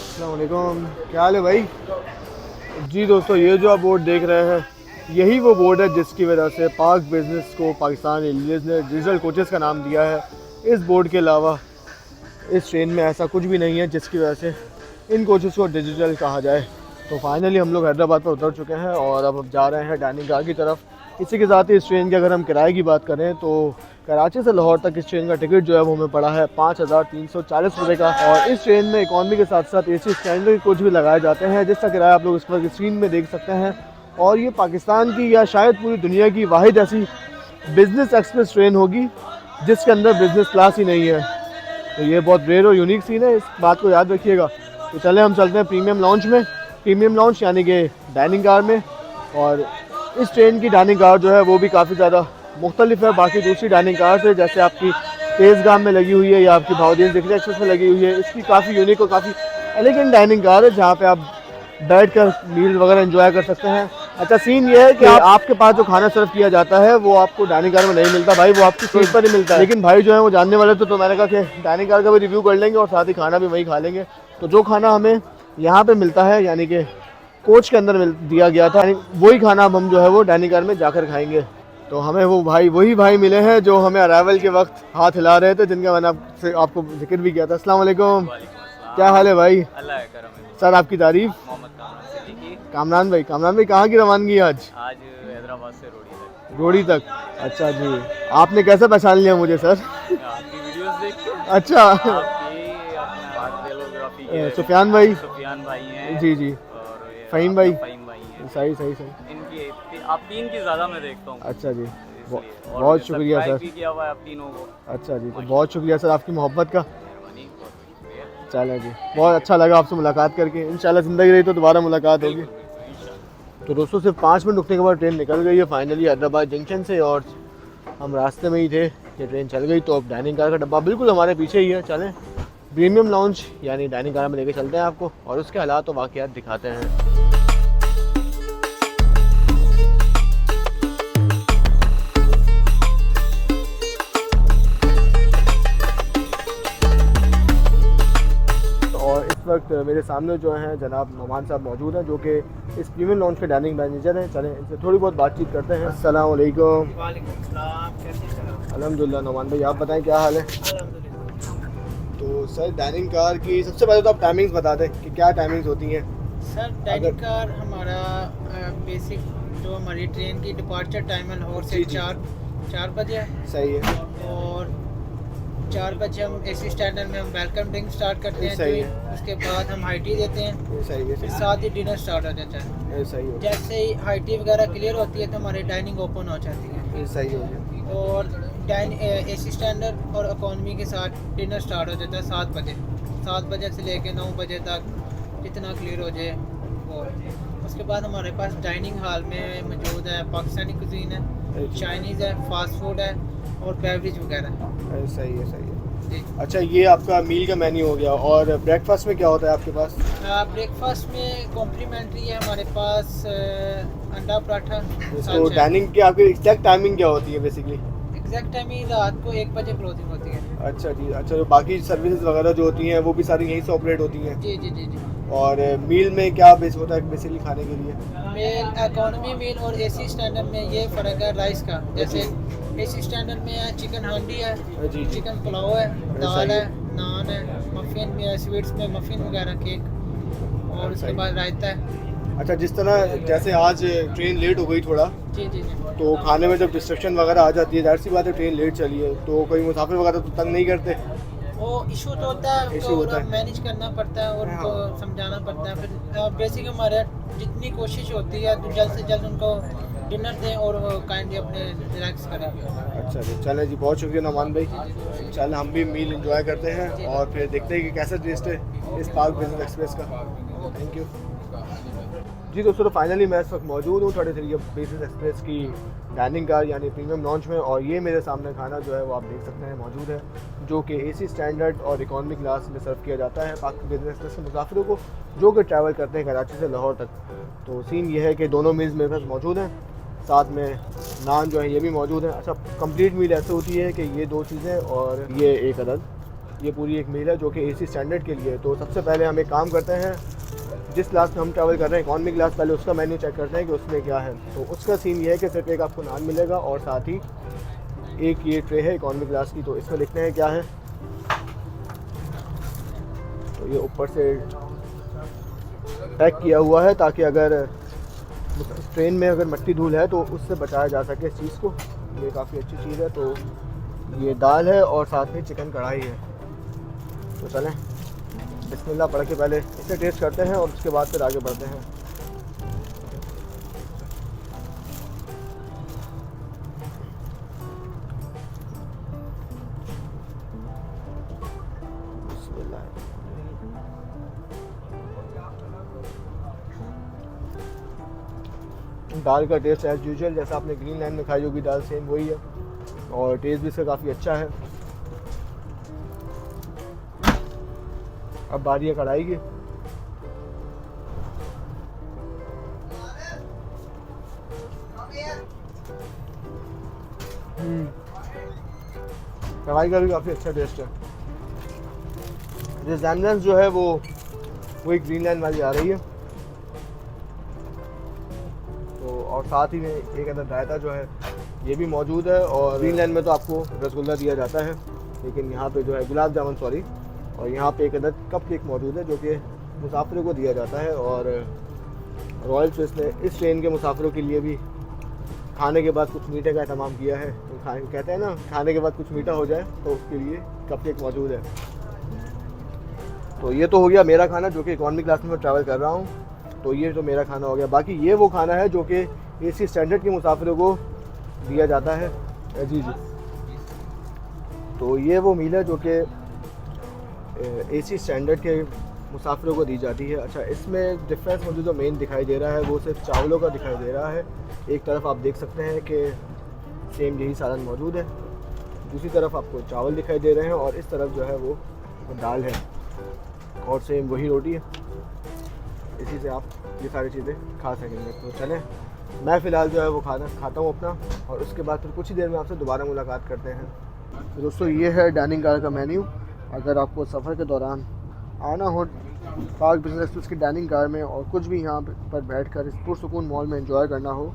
Speaker 1: अस्सलाम वालेकुम, क्या हाल है भाई? जी दोस्तों, ये जो आप बोर्ड देख रहे हैं, यही वो बोर्ड है जिसकी वजह से पाक बिजनेस को पाकिस्तान रेलवेज़ ने डिजिटल कोचेस का नाम दिया है। इस बोर्ड के अलावा इस ट्रेन में ऐसा कुछ भी नहीं है जिसकी वजह से इन कोचेस को डिजिटल कहा जाए। तो फाइनली हम लोग हैदराबाद पर उतर चुके हैं, और अब जा रहे हैं डाइनिंग कार की तरफ। इसी के साथ ही इस ट्रेन के अगर हम किराए की बात करें तो कराची से लाहौर तक इस ट्रेन का टिकट जो है वो हमें पड़ा है 5340 रुपये का। और इस ट्रेन में इकॉनमी के साथ साथ AC स्टैंडर्ड कोच भी लगाए जाते हैं, जिसका किराया आप लोग इस पर स्क्रीन में देख सकते हैं। और ये पाकिस्तान की या शायद पूरी दुनिया की वाहिद ऐसी बिज़नेस एक्सप्रेस ट्रेन होगी जिसके अंदर बिज़नेस क्लास ही नहीं है। तो ये बहुत रेयर और यूनिक सीन है, इस बात को याद रखिएगा। तो चले हम चलते हैं प्रीमियम लाउंज में। प्रीमियम लाउंज यानी कि डाइनिंग कार में। और इस ट्रेन की डाइनिंग कार जो है वो भी काफ़ी ज़्यादा मुख्तलिफ है बाकी दूसरी डाइनिंग कार से, जैसे आपकी तेज़गाम में लगी हुई है या आपकी भाउदीन ज़िक्र एक्सप्रेस में लगी हुई है। इसकी काफ़ी यूनिक और काफ़ी एलिगेंट डाइनिंग कार है जहाँ पे आप बैठ कर मील वगैरह एंजॉय कर सकते हैं। अच्छा सीन ये है कि आपके पास जो खाना सर्व किया जाता है वो आपको डाइनिंग कार में नहीं मिलता भाई, वो आपकी सीट पर ही मिलता है। लेकिन भाई जो है वो जानने वाले तो मैंने कहा कि डाइनिंग कार का भी रिव्यू कर लेंगे और साथ ही खाना भी वहीं खा लेंगे। तो जो खाना हमें यहाँ पे मिलता है यानी कि कोच के अंदर दिया गया था, वही खाना अब हम जो है वो डाइनिंग कार में जाकर खाएंगे। तो हमें वो वही भाई मिले हैं जो हमें अराइवल के वक्त हाथ हिला रहे थे, जिनका मैंने आपको जिक्र भी किया था। अस्सलाम वालेकुम, क्या हाल है भाई?
Speaker 4: अल्लाह का करम है।
Speaker 1: सर आपकी तारीफ।
Speaker 4: मोहम्मद
Speaker 1: कामरान भाई कहाँ की रवानगी आज?
Speaker 4: हैदराबाद से
Speaker 1: रोड़ी तक। अच्छा जी, आपने कैसे पहचान लिया मुझे सर?
Speaker 4: आपकी वीडियोस देख के।
Speaker 1: अच्छा सुफियान भाई
Speaker 4: हैं
Speaker 1: जी जी,
Speaker 4: और
Speaker 1: फ़हीम भाई
Speaker 4: हैं।
Speaker 1: सही।
Speaker 4: इनकी आप तीन की ज़्यादा मैं देखता हूँ।
Speaker 1: अच्छा जी,
Speaker 4: और
Speaker 1: बहुत शुक्रिया सर।
Speaker 4: भी किया हुआ है आप तीनों को।
Speaker 1: अच्छा जी, तो बहुत शुक्रिया सर आपकी मोहब्बत का।
Speaker 4: मेहरबानी, बहुत शुक्रिया।
Speaker 1: चलो जी, बहुत अच्छा लगा आपसे मुलाकात करके। इंशाल्लाह ज़िंदगी रही तो दोबारा मुलाकात होगी। तो दोस्तों सिर्फ 5 मिनट रुकने के बाद ट्रेन निकल गई है फाइनली हैदराबाद जंक्शन से, और हम रास्ते में ही थे कि ट्रेन चल गई। तो अब डाइनिंग कार का डब्बा बिल्कुल हमारे पीछे ही है। चलें प्रीमियम लाउंज यानी डाइनिंग कार में लेके चलते हैं आपको और उसके हालात और वाक़यात दिखाते हैं। और इस वक्त मेरे सामने जो हैं जनाब नोमान साहब मौजूद हैं जो कि इस प्रीमियम लाउंज के डाइनिंग मैनेजर हैं। चलें इनसे थोड़ी बहुत बातचीत करते हैं। अस्सलाम वालेकुम। अल्हम्दुलिल्लाह। नोमान भाई आप बताएं क्या हाल है? तो सर डाइनिंग कार की सबसे पहले तो आप टाइमिंग्स बता दें कि क्या टाइमिंग्स होती हैं?
Speaker 5: सर डाइनिंग कार हमारा बेसिक जो हमारी ट्रेन की डिपार्चर टाइम है लाहौर से 4 बजे है।
Speaker 1: सही है।
Speaker 5: और 4 बजे हम AC स्टैंडर्ड में हम वेलकम ड्रिंक स्टार्ट करते हैं।
Speaker 1: सही
Speaker 5: तो उसके बाद हम हाई टी देते हैं।
Speaker 1: सही है।
Speaker 5: फिर साथ ही डिनर स्टार्ट हो जाता है।
Speaker 1: सही है।
Speaker 5: जैसे ही हाई टी वगैरह क्लियर होती है तो हमारी डाइनिंग ओपन हो जाती है।
Speaker 1: सही हो गया।
Speaker 5: और AC स्टैंडर्ड और इकॉनमी के साथ डिनर स्टार्ट हो जाता है 7 बजे से लेके 9 बजे तक जितना क्लियर हो जाए वो। उसके बाद हमारे पास डाइनिंग हॉल में मौजूद है पाकिस्तानी कुजीन है, चाइनीज़ है, फास्ट फूड है और बेवरेज वगैरह।
Speaker 1: सही है
Speaker 5: जी।
Speaker 1: अच्छा ये आपका मील का मेन्यू हो गया। और ब्रेकफास्ट में क्या होता है आपके पास?
Speaker 5: ब्रेकफास्ट में कॉम्प्लीमेंट्री है हमारे पास अंडा पराठा।
Speaker 1: तो डाइनिंग की आपकी एग्जैक्ट टाइमिंग क्या होती है बेसिकली?
Speaker 5: एग्जैक्ट टाइमिंग रात को 1 बजे क्लोजिंग होती है।
Speaker 1: अच्छा जी। अच्छा जो बाकी सर्विसेज वगैरह जो होती हैं वो भी सारी यहीं से ऑपरेट होती हैं?
Speaker 5: जी जी जी जी।
Speaker 1: और मील में क्या बेस होता है बेसिकली खाने के लिए?
Speaker 5: मील इकॉनमी मील और AC स्टैंडर्ड में ये फ़र्क है राइस का। जैसे AC स्टैंडर्ड में चिकन हांडी है,
Speaker 1: जी।
Speaker 5: चिकन पुलाव है, दाल है, नान है, मफ़िन में स्वीट्स में मफ़िन वगैरह केक और उसके बाद रायता है।
Speaker 1: अच्छा जिस तरह जैसे आज ट्रेन लेट हो गई थोड़ा,
Speaker 5: जी जी जी।
Speaker 1: तो खाने में जब डिस्ट्रक्शन वगैरह आ जाती है, जाहिर सी बात है ट्रेन लेट चली है, तो कोई मुसाफिर वगैरह तो तंग नहीं करते?
Speaker 5: वो इशू तो होता है,
Speaker 1: इशू
Speaker 5: उनको
Speaker 1: होता है।
Speaker 5: मैनेज करना पड़ता है और उनको समझाना पड़ता है। फिर बेसिक हमारे जितनी कोशिश होती है तो जल्द से जल्द उनको डिनर दें और वो काइंडली अपने रिलैक्स करें।
Speaker 1: अच्छा जी, चलें जी, बहुत शुक्रिया नमान भाई। चल हम भी मील एंजॉय करते हैं और फिर देखते हैं कि कैसा टेस्ट है इस पार्क बिजनेस एक्सप्रेस का। थैंक यू जी। दोस्तों तो फाइनली मैं इस वक्त मौजूद हूँ 33 बिजनेस एक्सप्रेस की डाइनिंग कार यानी प्रीमियम लॉन्च में, और ये मेरे सामने खाना जो है वो आप देख सकते हैं मौजूद है, जो कि AC स्टैंडर्ड और इकॉनमी क्लास में सर्व किया जाता है पाक बिजनेस एक्सप्रेस के मुसाफिरों को जो कि ट्रैवल करते हैं कराची से लाहौर तक। तो सीन ये है कि दोनों मील्स मेरे पास मौजूद हैं, साथ में नान जो है ये भी मौजूद है। अच्छा कंप्लीट मील ऐसे होती है कि ये 2 चीज़ें और ये एक अदद, ये पूरी एक मील है जो कि AC स्टैंडर्ड के लिए। तो सबसे पहले हम एक काम करते हैं, जिस क्लास में हम ट्रैवल कर रहे हैं इकॉनमी क्लास, पहले उसका मेन्यू चेक करते हैं कि उसमें क्या है। तो उसका सीन ये है कि सिर्फ एक आपको नान मिलेगा और साथ ही एक ये ट्रे है इकॉनमी क्लास की। तो इसमें लिखते हैं क्या है, तो ये ऊपर से पैक किया हुआ है ताकि अगर ट्रेन में अगर मट्टी धूल है तो उससे बचाया जा सके इस चीज़ को। ये काफ़ी अच्छी चीज़ है। तो ये दाल है और साथ में चिकन कढ़ाई है। तो चलें बिस्मिल्लाह पढ़ के पहले इसे टेस्ट करते हैं और उसके बाद फिर आगे बढ़ते हैं। दाल का टेस्ट एज यूजुअल जैसा आपने ग्रीन लाइन में खाई होगी दाल सेम वही है और टेस्ट भी इसका काफ़ी अच्छा है। अब बारी है कढ़ाई की। कढ़ाई का भी काफ़ी अच्छा टेस्ट है। रिजेम्बलेंस जो है वो वही ग्रीन लाइन वाली आ रही है। तो और साथ ही में एक अदर रायता जो है ये भी मौजूद है और ग्रीन लाइन में तो आपको रसगुल्ला दिया जाता है, लेकिन यहाँ पे जो है गुलाब जामुन सॉरी, और यहाँ पे एक अदर कप केक मौजूद है जो कि मुसाफिरों को दिया जाता है। और रॉयल स्विस ने इस ट्रेन के मुसाफिरों के लिए भी खाने के बाद कुछ मीठे का एहतमाम किया है। तो कहते हैं ना खाने के बाद कुछ मीठा हो जाए, तो उसके लिए कप केक मौजूद है। तो ये तो हो गया मेरा खाना जो कि इकॉनमी क्लास में मैं ट्रैवल कर रहा हूँ, तो ये तो मेरा खाना हो गया। बाकी ये वो खाना है जो कि AC स्टैंडर्ड के मुसाफिरों को दिया जाता है। जी जी, तो ये वो मील है जो कि AC स्टैंडर्ड के मुसाफिरों को दी जाती है। अच्छा, इसमें डिफरेंस मुझे जो मेन दिखाई दे रहा है वो सिर्फ चावलों का दिखाई दे रहा है। एक तरफ आप देख सकते हैं कि सेम यही सालन मौजूद है, दूसरी तरफ आपको चावल दिखाई दे रहे हैं और इस तरफ जो है वो दाल है और सेम वही रोटी है। इसी से आप ये सारी चीज़ें खा सकेंगे। तो चलें मैं फ़िलहाल जो है वो खाना खाता हूँ अपना, और उसके बाद फिर कुछ ही देर में आपसे दोबारा मुलाकात करते हैं। तो दोस्तों ये है डाइनिंग कार का मेन्यू। अगर आपको सफ़र के दौरान आना हो पार्क बिजनेस एक्सप्रेस की डाइनिंग कार में और कुछ भी यहाँ पर बैठकर इस पुरसुकून मॉल में एंजॉय करना हो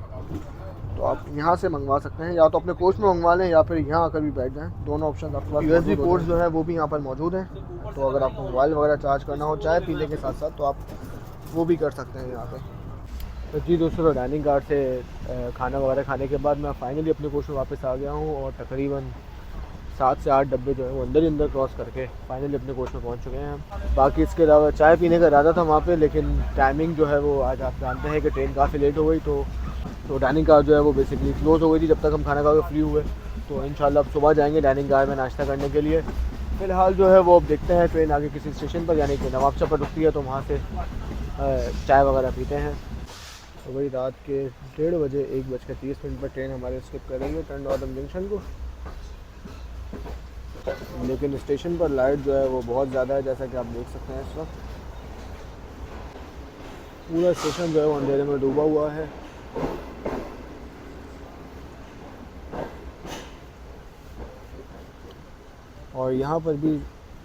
Speaker 1: तो आप यहाँ से मंगवा सकते हैं, या तो अपने कोच में मंगवा लें या फिर यहाँ आकर भी बैठ जाएँ। दोनों ऑप्शन आपके पास। USB पोर्ट्स जो है वो भी यहाँ पर मौजूद हैं, तो अगर आपको मोबाइल वगैरह चार्ज करना हो चाय पीने के साथ साथ तो आप वो भी कर सकते हैं यहाँ पर। तो जी दोस्तों, तो डाइनिंग कार से खाना वगैरह खाने के बाद मैं फाइनली अपने कोच में वापस आ गया हूँ और तकरीबन 7 से 8 डब्बे जो है वो अंदर ही अंदर क्रॉस करके फाइनली अपने कोच में पहुंच चुके हैं। बाकी इसके अलावा चाय पीने का इरादा था वहाँ पे, लेकिन टाइमिंग जो है वो आज आप जानते हैं कि ट्रेन काफ़ी लेट हो गई, तो डाइनिंग कार जो है वो बेसिकली क्लोज़ हो गई थी जब तक हम खाना खा के फ्री हुए। तो इंशाल्लाह अब सुबह जाएंगे डाइनिंग कार में नाश्ता करने के लिए। फ़िलहाल जो है वो अब देखते हैं ट्रेन आगे किसी स्टेशन पर, यानी कि नवाबशाह पर रुकती है तो वहाँ से चाय वगैरह पीते हैं। तो वही रात के 1:30 बजे 1:30 पर ट्रेन हमारे स्किप कर रही है टंडवादम जंक्शन को, लेकिन स्टेशन पर लाइट जो है वो बहुत ज़्यादा है जैसा कि आप देख सकते हैं। इस वक्त पूरा स्टेशन जो है वो अंधेरे में डूबा हुआ है। और यहाँ पर भी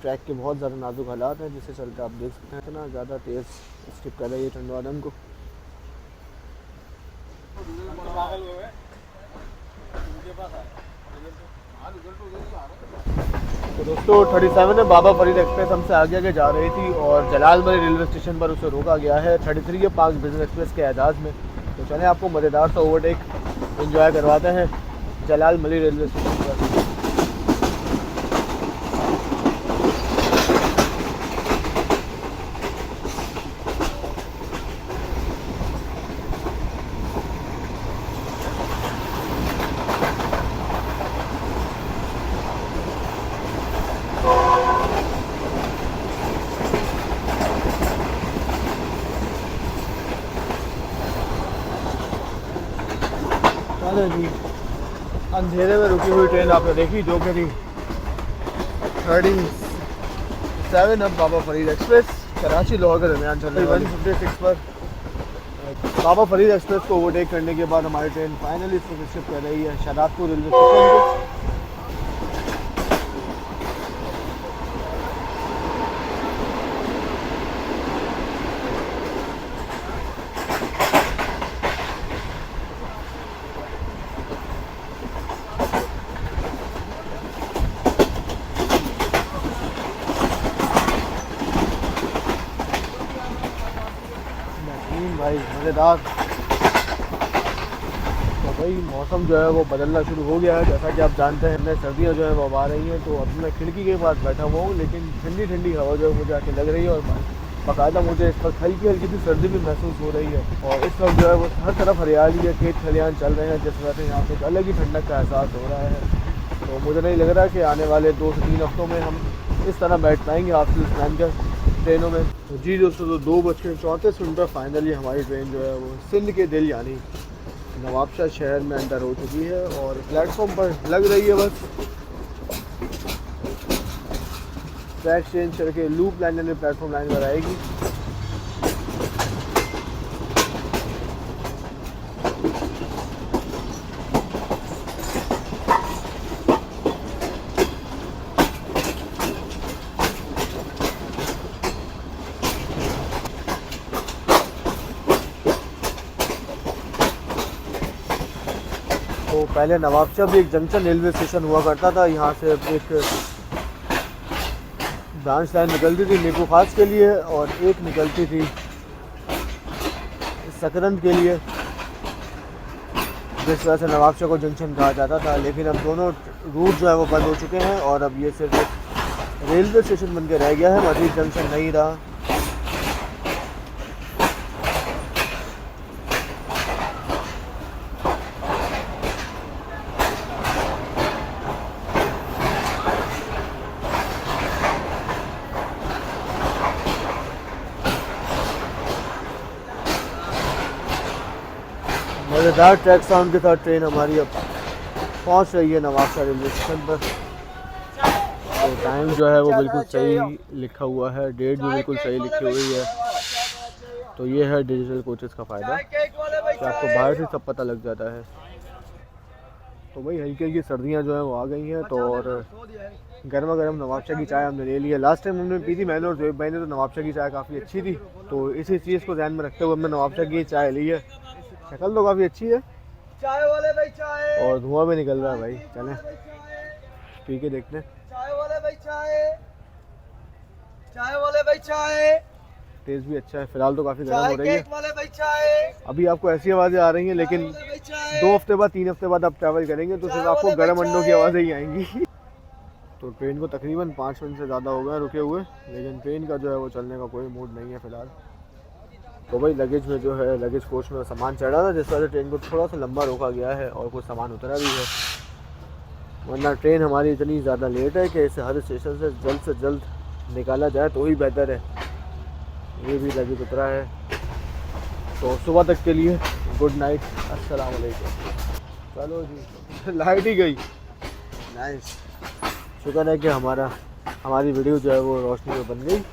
Speaker 1: ट्रैक के बहुत ज़्यादा नाजुक हालात हैं, जिससे चलते आप देख सकते हैं इतना ज़्यादा तेज़ स्किप कर रही है टंडवादम को। तो दोस्तों 37 में बाबा फरीद एक्सप्रेस हमसे आगे आगे जा रही थी और जलाल मरी रेलवे स्टेशन पर उसे रोका गया है 33 के पार्क बिजनेस एक्सप्रेस के एजाज़ में। तो चलें आपको मज़ेदार सा ओवरटेक एंजॉय करवाते हैं जलाल मरी रेलवे स्टेशन पर। जी अंधेरे में रुकी हुई ट्रेन आपने देखी जो कि थी 37 अब बाबा फरीद एक्सप्रेस कराची लाहौर के दरमियान चल रही 156 पर। बाबा फरीद एक्सप्रेस को ओवरटेक करने के बाद हमारी ट्रेन फाइनली इसको शिफ्ट कर रही है शादातपुर रेलवे स्टेशन को। भाई मज़ेदार। तो भाई मौसम जो है वो बदलना शुरू हो गया है, जैसा कि आप जानते हैं नए सर्दियाँ जो है वो आ रही हैं। तो अब मैं खिड़की के पास बैठा हुआ हूँ, लेकिन ठंडी ठंडी हवा जो है मुझे आके लग रही है और बाकायदा मुझे इस वक्त हल्की हल्की सी सर्दी भी महसूस हो रही है। और इस वक्त जो है वो हर तरफ हरियाली है, खेत खलियान चल रहे हैं, जिस वजह से यहाँ पे एक अलग ही ठंडक का एहसास हो रहा है। तो मुझे नहीं लग रहा कि आने वाले 2 से 3 हफ्तों में हम इस तरह बैठ पाएंगे आपकी प्लान का ट्रेनों में। तो जी दोस्तों, तो 2:34 पर फाइनली हमारी ट्रेन जो है वो सिंध के दिल यानी नवाबशाह शहर में एंटर हो चुकी है और प्लेटफॉर्म पर लग रही है। बस ट्रैक चेंज करके लूप लाइन यानी प्लेटफॉर्म लाइन पर आएगी। तो पहले नवाबशाह भी एक जंक्शन रेलवे स्टेशन हुआ करता था। यहाँ से एक ब्रांच लाइन निकलती थी नेको खास के लिए और एक निकलती थी सकरंद के लिए, जिस वजह से नवाबशाह को जंक्शन कहा जाता था। लेकिन अब दोनों रूट जो है वो बंद हो चुके हैं और अब ये सिर्फ एक रेलवे स्टेशन बन के रह गया है, मजीद जंक्शन नहीं रहा। मज़ेदार ट्रैक साउंड के साथ ट्रेन हमारी अब पहुंच रही है नवाबशाह रेलवे स्टेशन पर। तो टाइम जो है वो बिल्कुल सही लिखा हुआ है, डेट भी बिल्कुल सही लिखी हुई है। तो ये है डिजिटल कोचेस का फ़ायदा कि आपको बाहर से सब पता लग जाता है। तो भाई हल्की हल्की सर्दियाँ जो है वो आ गई हैं, तो और गर्मा गर्म नवाबशाह की चाय हमने ले ली है। लास्ट टाइम हमने पी थी मैंने और जोएब भाई ने, तो नवाबशाह की चाय काफ़ी अच्छी थी। तो इसी चीज़ को ध्यान में रखते हुए हमने नवाबशाह की चाय ली है। शक्ल तो काफ़ी अच्छी है,
Speaker 2: चाय वाले भाई चाय,
Speaker 1: और धुआं भी निकल रहा है भाई। चलें पी के देखते हैं।
Speaker 2: चाय वाले भाई चाय, चाय वाले भाई चाय,
Speaker 1: टेस्ट भी अच्छा है। फिलहाल तो काफ़ी गर्म हो रही है।
Speaker 2: केक वाले भाई चाय,
Speaker 1: अभी आपको ऐसी आवाज़ें आ रही हैं, लेकिन 2 हफ्ते बाद 3 हफ्ते बाद आप ट्रैवल करेंगे तो सिर्फ आपको गर्म अंडों की आवाज़ें ही आएंगी। तो ट्रेन को तकरीबन 5 मिनट से ज़्यादा हो गया रुके हुए, लेकिन ट्रेन का जो है वो चलने का कोई मूड नहीं है फ़िलहाल। तो भाई लगेज में जो है लगेज कोच में सामान चढ़ा था, जिस वजह से ट्रेन को थोड़ा सा लंबा रोका गया है और कुछ सामान उतरा भी है। वरना ट्रेन हमारी इतनी ज़्यादा लेट है कि इसे हर स्टेशन से जल्द निकाला जाए तो ही बेहतर है। ये भी लगेज उतरा है। तो सुबह तक के लिए गुड नाइट, अस्सलाम वालेकुम। चलो जी लाइट ही गई, नाइस। शुक्र है कि हमारी वीडियो जो है वो रोशनी में बन गई।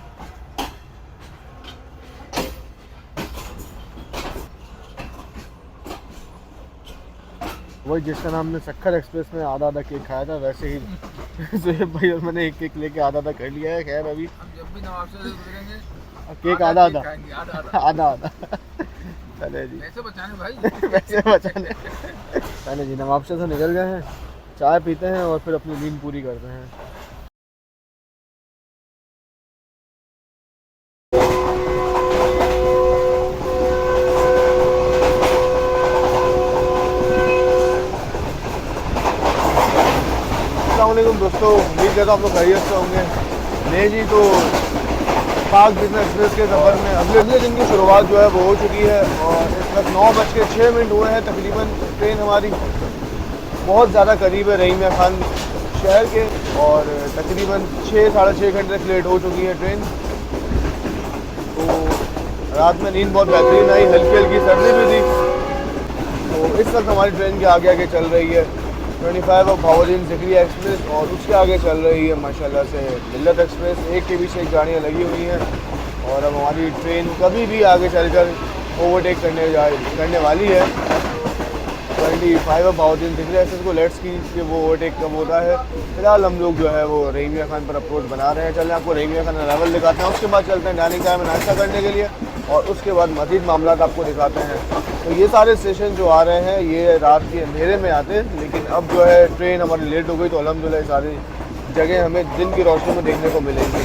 Speaker 1: वही जिस तरह हमने सक्खर एक्सप्रेस में आधा केक खाया था, वैसे ही जोएब भाई और मैंने एक केक लेके आधा कर लिया है। खैर अभी
Speaker 3: हम जब भी नवाबशाह से गुजरेंगे
Speaker 1: केक आधा
Speaker 3: खाएंगे, आधा
Speaker 1: चले जी
Speaker 3: पैसे बचाने भाई
Speaker 1: पैसे बचाने। चले जी नवाबशाह से निकल गए हैं, चाय पीते हैं और फिर अपनी नींद पूरी करते हैं। अस्सलामुअलैकुम दोस्तों, उम्मीद करता हूँ आप लोग खैरियत से होंगे। नहीं जी, तो पाक बिजनेस एक्सप्रेस के सफ़र में अगले दिन की शुरुआत जो है वो हो चुकी है और इस वक्त 9:06 हुए हैं तकरीबन। ट्रेन हमारी बहुत ज़्यादा करीब है रहीमिया खान शहर के और तकरीबन 6 साढ़े 6 घंटे तक लेट हो चुकी है ट्रेन। तो रात में नींद बहुत बेहतरीन आई, हल्की हल्की सर्दी भी थी। तो इस वक्त हमारी ट्रेन के आगे आगे चल रही है 25 ऑफ भावुद्दीन ज़िक्रिया एक्सप्रेस और उसके आगे चल रही है माशाल्लाह से मिल्लत एक्सप्रेस। एक के पीछे एक गाड़ियाँ लगी हुई हैं और अब हमारी ट्रेन कभी भी आगे चलकर ओवरटेक करने वाली है। 25 ऑफ भावुद्दीन ज़िक्रिया एक्सप्रेस को लेट्स की कि वो ओवरटेक कब होता है। फिलहाल हम लोग जो है वो रहीमिया खान पर अप्रोच बना रहे हैं। चलें आपको रहीमिया खान अरावल दिखाते हैं, उसके बाद चलते हैं डाइनिंग टाइम में नाश्ता करने के लिए और उसके बाद मज़ीद मामला आपको दिखाते हैं। तो ये सारे स्टेशन जो आ रहे हैं ये रात के अंधेरे में आते हैं, लेकिन अब जो है ट्रेन हमारी लेट हो गई तो अल्हम्दुलिल्लाह सारी जगह हमें दिन की रोशनी में देखने को मिलेंगी।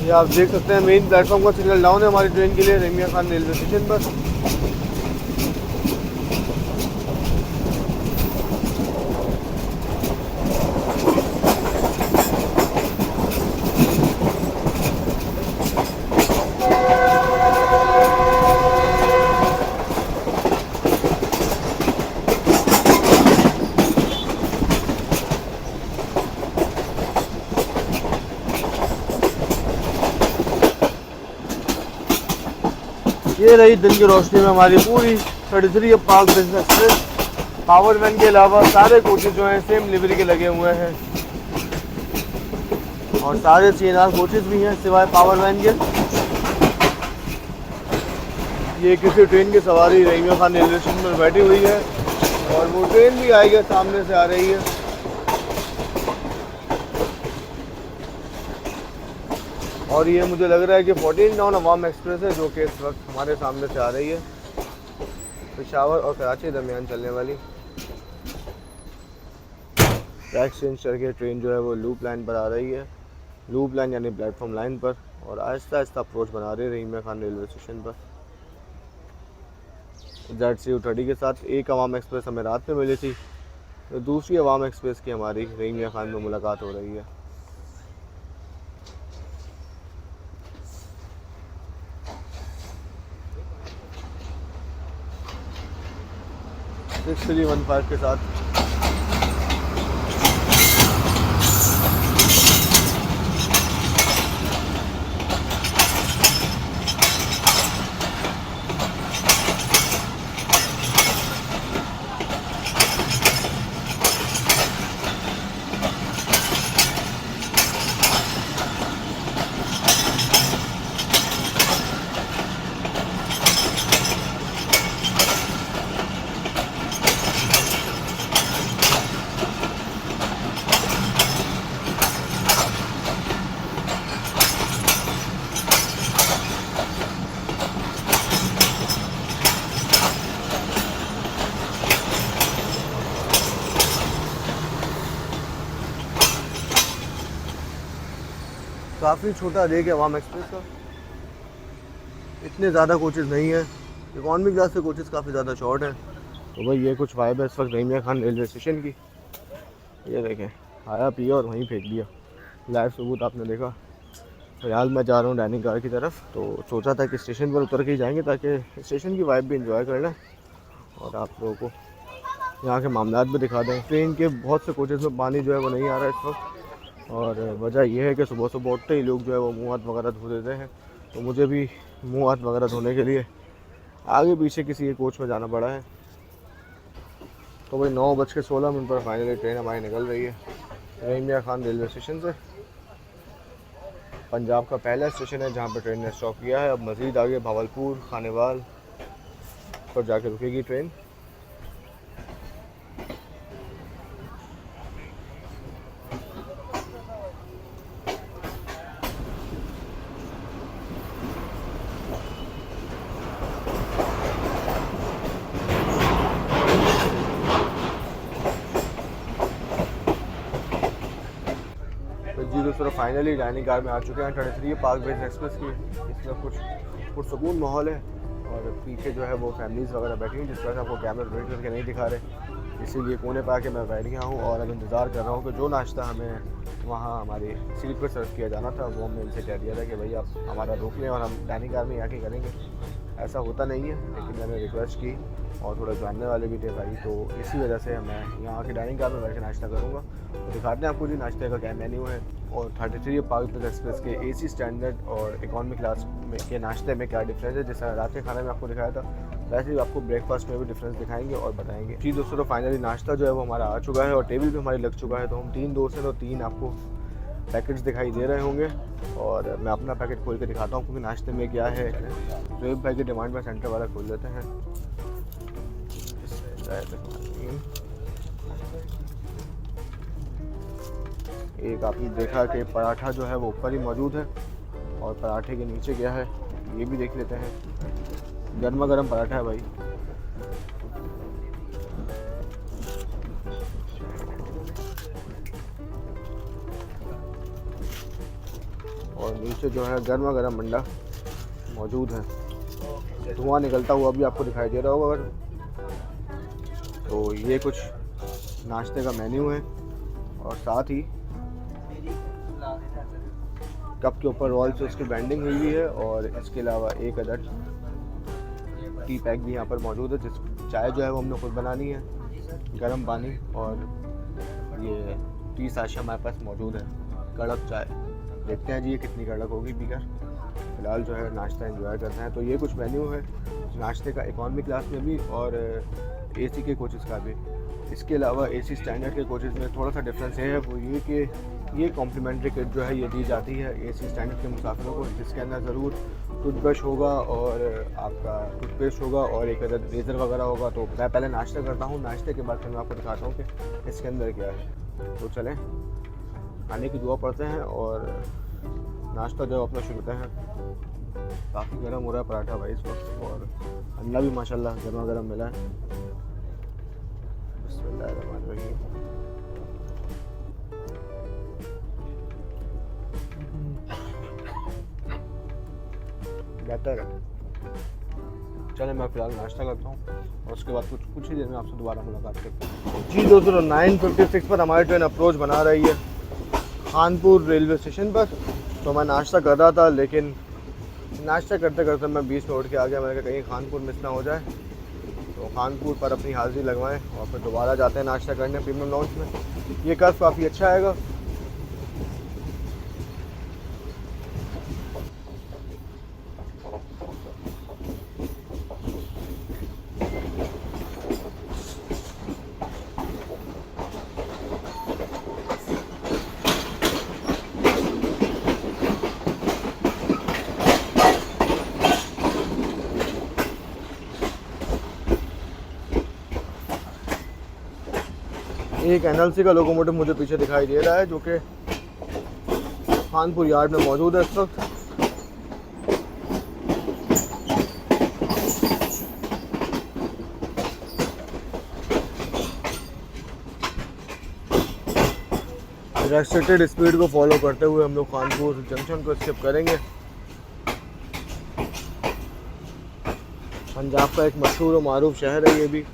Speaker 1: ये आप देख सकते हैं मेन प्लेटफॉर्म का सिग्नल डाउन है हमारी ट्रेन के लिए रहीम मियां खान रेलवे स्टेशन पर। ये रही दिन की रोशनी में हमारी पूरी 33 Pak business express. Power van के अलावा सारे कोचेज जो हैं सेम लिवरी के लगे हुए हैं और सारे CNR कोचेज भी हैं सिवाय पावर वैन के। ये किसी ट्रेन की सवारी रहीम मियां खान रेलवे स्टेशन पर बैठी हुई है और वो ट्रेन भी आएगी सामने से आ रही है। और ये मुझे लग रहा है कि 14 टाउन अवाम एक्सप्रेस है जो कि इस वक्त हमारे सामने से आ रही है, पेशावर और कराची दरमियान चलने वाली। ट्रैक चेंज करके ट्रेन जो है वो लूप लाइन पर आ रही है, लूप लाइन यानी प्लेटफॉर्म लाइन पर, और आहिस्ता आहिस्ता अप्रोच बना रही है रहीम मियां खान रेलवे स्टेशन पर। ZCU30 के साथ एक अवाम एक्सप्रेस हमें रात में मिली थी, तो दूसरी अवाम एक्सप्रेस की हमारी रहीम मियां खान में मुलाकात हो रही है। 6315 के साथ। काफ़ी छोटा रेक है अवाम एक्सप्रेस का, इतने ज़्यादा कोचेज़ नहीं है। इकॉनमी क्लास के कोचेज़ काफ़ी ज़्यादा शॉर्ट हैं। तो भाई ये कुछ वाइब है इस वक्त रहीम मियां खान रेलवे स्टेशन की। ये देखें, आया पिया और वहीं फेंक दिया। लाइव सबूत आपने देखा। फिलहाल मैं जा रहा हूँ डाइनिंग कार की तरफ, तो सोचा था कि स्टेशन पर उतर के ही जाएंगे ताकि स्टेशन की वाइब भी इंजॉय कर लें और आप लोगों को यहाँ के मामलात भी दिखा दें। ट्रेन के बहुत से कोचेज़ में पानी जो है वो नहीं आ रहा है इस वक्त, और वजह यह है कि सुबह सुबह उठते ही लोग जो है वो मुँह हाथ वगैरह धो देते हैं। तो मुझे भी मुँह हाथ वगैरह धोने के लिए आगे पीछे किसी एक कोच में जाना पड़ा है। तो भाई 9:16 पर फाइनली ट्रेन हमारी निकल रही है रहीम मियां खान रेलवे स्टेशन से। पंजाब का पहला स्टेशन है जहाँ पर ट्रेन ने स्टॉप किया है। अब मज़ीद आगे भावलपुर, खानेवाल पर जाके रुकेगी ट्रेन। जी दोस्तों, फाइनली डाइनिंग कार में आ चुके हैं 33 पार्क बेस एक्सप्रेस की। इसमें कुछ पुरसकून माहौल है और पीछे जो है वो फैमिलीज़ वगैरह बैठी हुई, जिस वजह से आपको कैमरा रोटेट करके नहीं दिखा रहे, इसीलिए कोने पर आके मैं बैठ गया हूँ और अब इंतज़ार कर रहा हूँ कि जो नाश्ता हमें वहाँ हमारी सीट पर सर्व किया जाना था वो हमने इनसे कह दिया था कि भाई आप हमारा रोक लें और हम डाइनिंग कार में आके करेंगे। ऐसा होता नहीं है, लेकिन मैंने रिक्वेस्ट की और थोड़ा जानने वाले भी थे भाई, तो इसी वजह से मैं यहाँ की डाइनिंग कार में बैठ के नाश्ता करूँगा। तो दिखाते हैं आपको जी नाश्ते का क्या मेन्यू है और 33 पार्क बेस एक्सप्रेस के AC स्टैंडर्ड और इकॉनमी क्लास में के नाश्ते में क्या डिफरेंस है। जैसा रात के खाने में आपको दिखाया था वैसे ही आपको ब्रेकफास्ट में भी डिफरेंस दिखाएंगे और बताएंगे। जी दोस्तों, तो फाइनली नाश्ता जो है वो हमारा आ चुका है और टेबल भी हमारी लग चुका है। तो हम 3 दोस्त हैं, तो 3 आपको पैकेट्स दिखाई दे रहे होंगे और मैं अपना पैकेट खोल के दिखाता हूँ क्योंकि नाश्ते में क्या है। रेब भाई की डिमांड में सेंटर वाला खोल देते हैं। एक आपने देखा कि पराठा जो है वो ऊपर ही मौजूद है और पराठे के नीचे क्या है ये भी देख लेते हैं। गर्मा गर्म पराठा है भाई। और नीचे जो है गर्मा गर्म अंडा मौजूद है, धुआं निकलता हुआ भी आपको दिखाई दे रहा होगा अगर। तो ये कुछ नाश्ते का मेन्यू है और साथ ही कप के ऊपर रोल से उसकी बैंडिंग हुई हुई है और इसके अलावा एक अदद टी पैक भी यहाँ पर मौजूद है। जिस चाय जो है वो हमने खुद बनानी है, गर्म पानी, और ये टी साशा हमारे पास मौजूद है, कड़क चाय। देखते हैं जी ये कितनी कड़क होगी पीकर। फिलहाल जो है नाश्ता एंजॉय करते हैं। तो ये कुछ मेन्यू है नाश्ते का इकॉनमी क्लास में भी और एसी के कोचेज़ का भी। इसके अलावा एसी स्टैंडर्ड के कोचेज़ में थोड़ा सा डिफरेंस है वो ये कि ये कॉम्प्लीमेंट्री किट जो है ये दी जाती है एसी स्टैंडर्ड के मुसाफिरों को, जिसके अंदर ज़रूर टूथब्रश होगा और आपका टूथपेस्ट होगा और एक अदद रेज़र वगैरह होगा। तो मैं पहले नाश्ता करता हूँ, नाश्ते के बाद फिर मैं आपको दिखाता हूँ कि इसके अंदर क्या है। तो चलें खाने की दुआ पड़ते हैं और नाश्ता जो अपना शुरू करते हैं। काफ़ी गर्म हो रहा है पराठा भाई इस वक्त, और अंडा भी माशाल्लाह गर्मा गर्म मिला है। बिस्मिल्लाहिर्रहमानिर्रहीम। बेहतर है। चले मैं फ़िलहाल नाश्ता करता हूँ और उसके बाद कुछ ही देर में आपसे दोबारा मुलाकात करता हूँ। जी दोस्तों, 9:56 पर हमारी ट्रेन अप्रोच बना रही है खानपुर रेलवे स्टेशन पर। तो मैं नाश्ता कर रहा था, लेकिन नाश्ता करते करते मैं बीच में उठ के आ गया। मैंने कहा कहीं खानपुर मिस ना हो जाए, तो खानपुर पर अपनी हाज़िरी लगवाएं और फिर दोबारा जाते हैं नाश्ता करने प्रीमियम लाउंज में। ये कर्व काफ़ी अच्छा आएगा। एक एनएलसी का लोकोमोटिव मुझे पीछे दिखाई दे रहा है जो कि खानपुर यार्ड में मौजूद है इस वक्त। रेस्ट्रिक्टेड स्पीड को फॉलो करते हुए हम लोग खानपुर जंक्शन को स्किप करेंगे। पंजाब का एक मशहूर और मारूफ शहर है ये भी,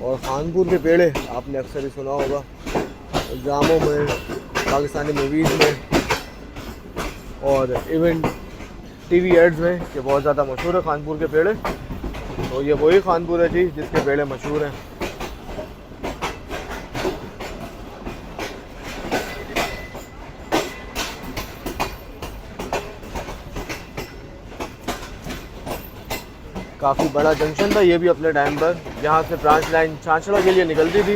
Speaker 1: और खानपुर के पेड़े आपने अक्सर ही सुना होगा ड्रामों में, पाकिस्तानी मूवीज़ में और इवन टीवी एड्स में कि बहुत ज़्यादा मशहूर है खानपुर के पेड़े। तो ये वही खानपुर है जी जिसके पेड़े मशहूर हैं। काफ़ी बड़ा जंक्शन था ये भी अपने टाइम पर, यहाँ से ब्रांच लाइन छाछड़ा के लिए निकलती थी।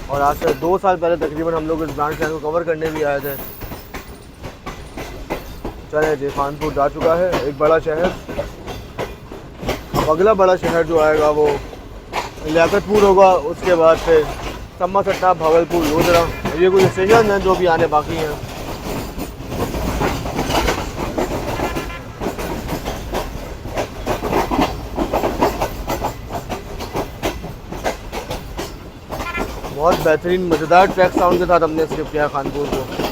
Speaker 1: और आज से 2 साल पहले तकरीबन हम लोग इस ब्रांच लाइन को कवर करने भी आए थे। चले जी, खानपुर जा चुका है, एक बड़ा शहर। अब अगला बड़ा शहर जो आएगा वो लियाकतपुर होगा, उसके बाद फिर सम्मा सट्टा, भागलपुर, लोधरा। ये कुछ स्टेशन हैं जो भी आने बाकी हैं। बहुत बेहतरीन मज़ेदार ट्रैक साउंड के साथ हमने स्किप किया खानपुर को।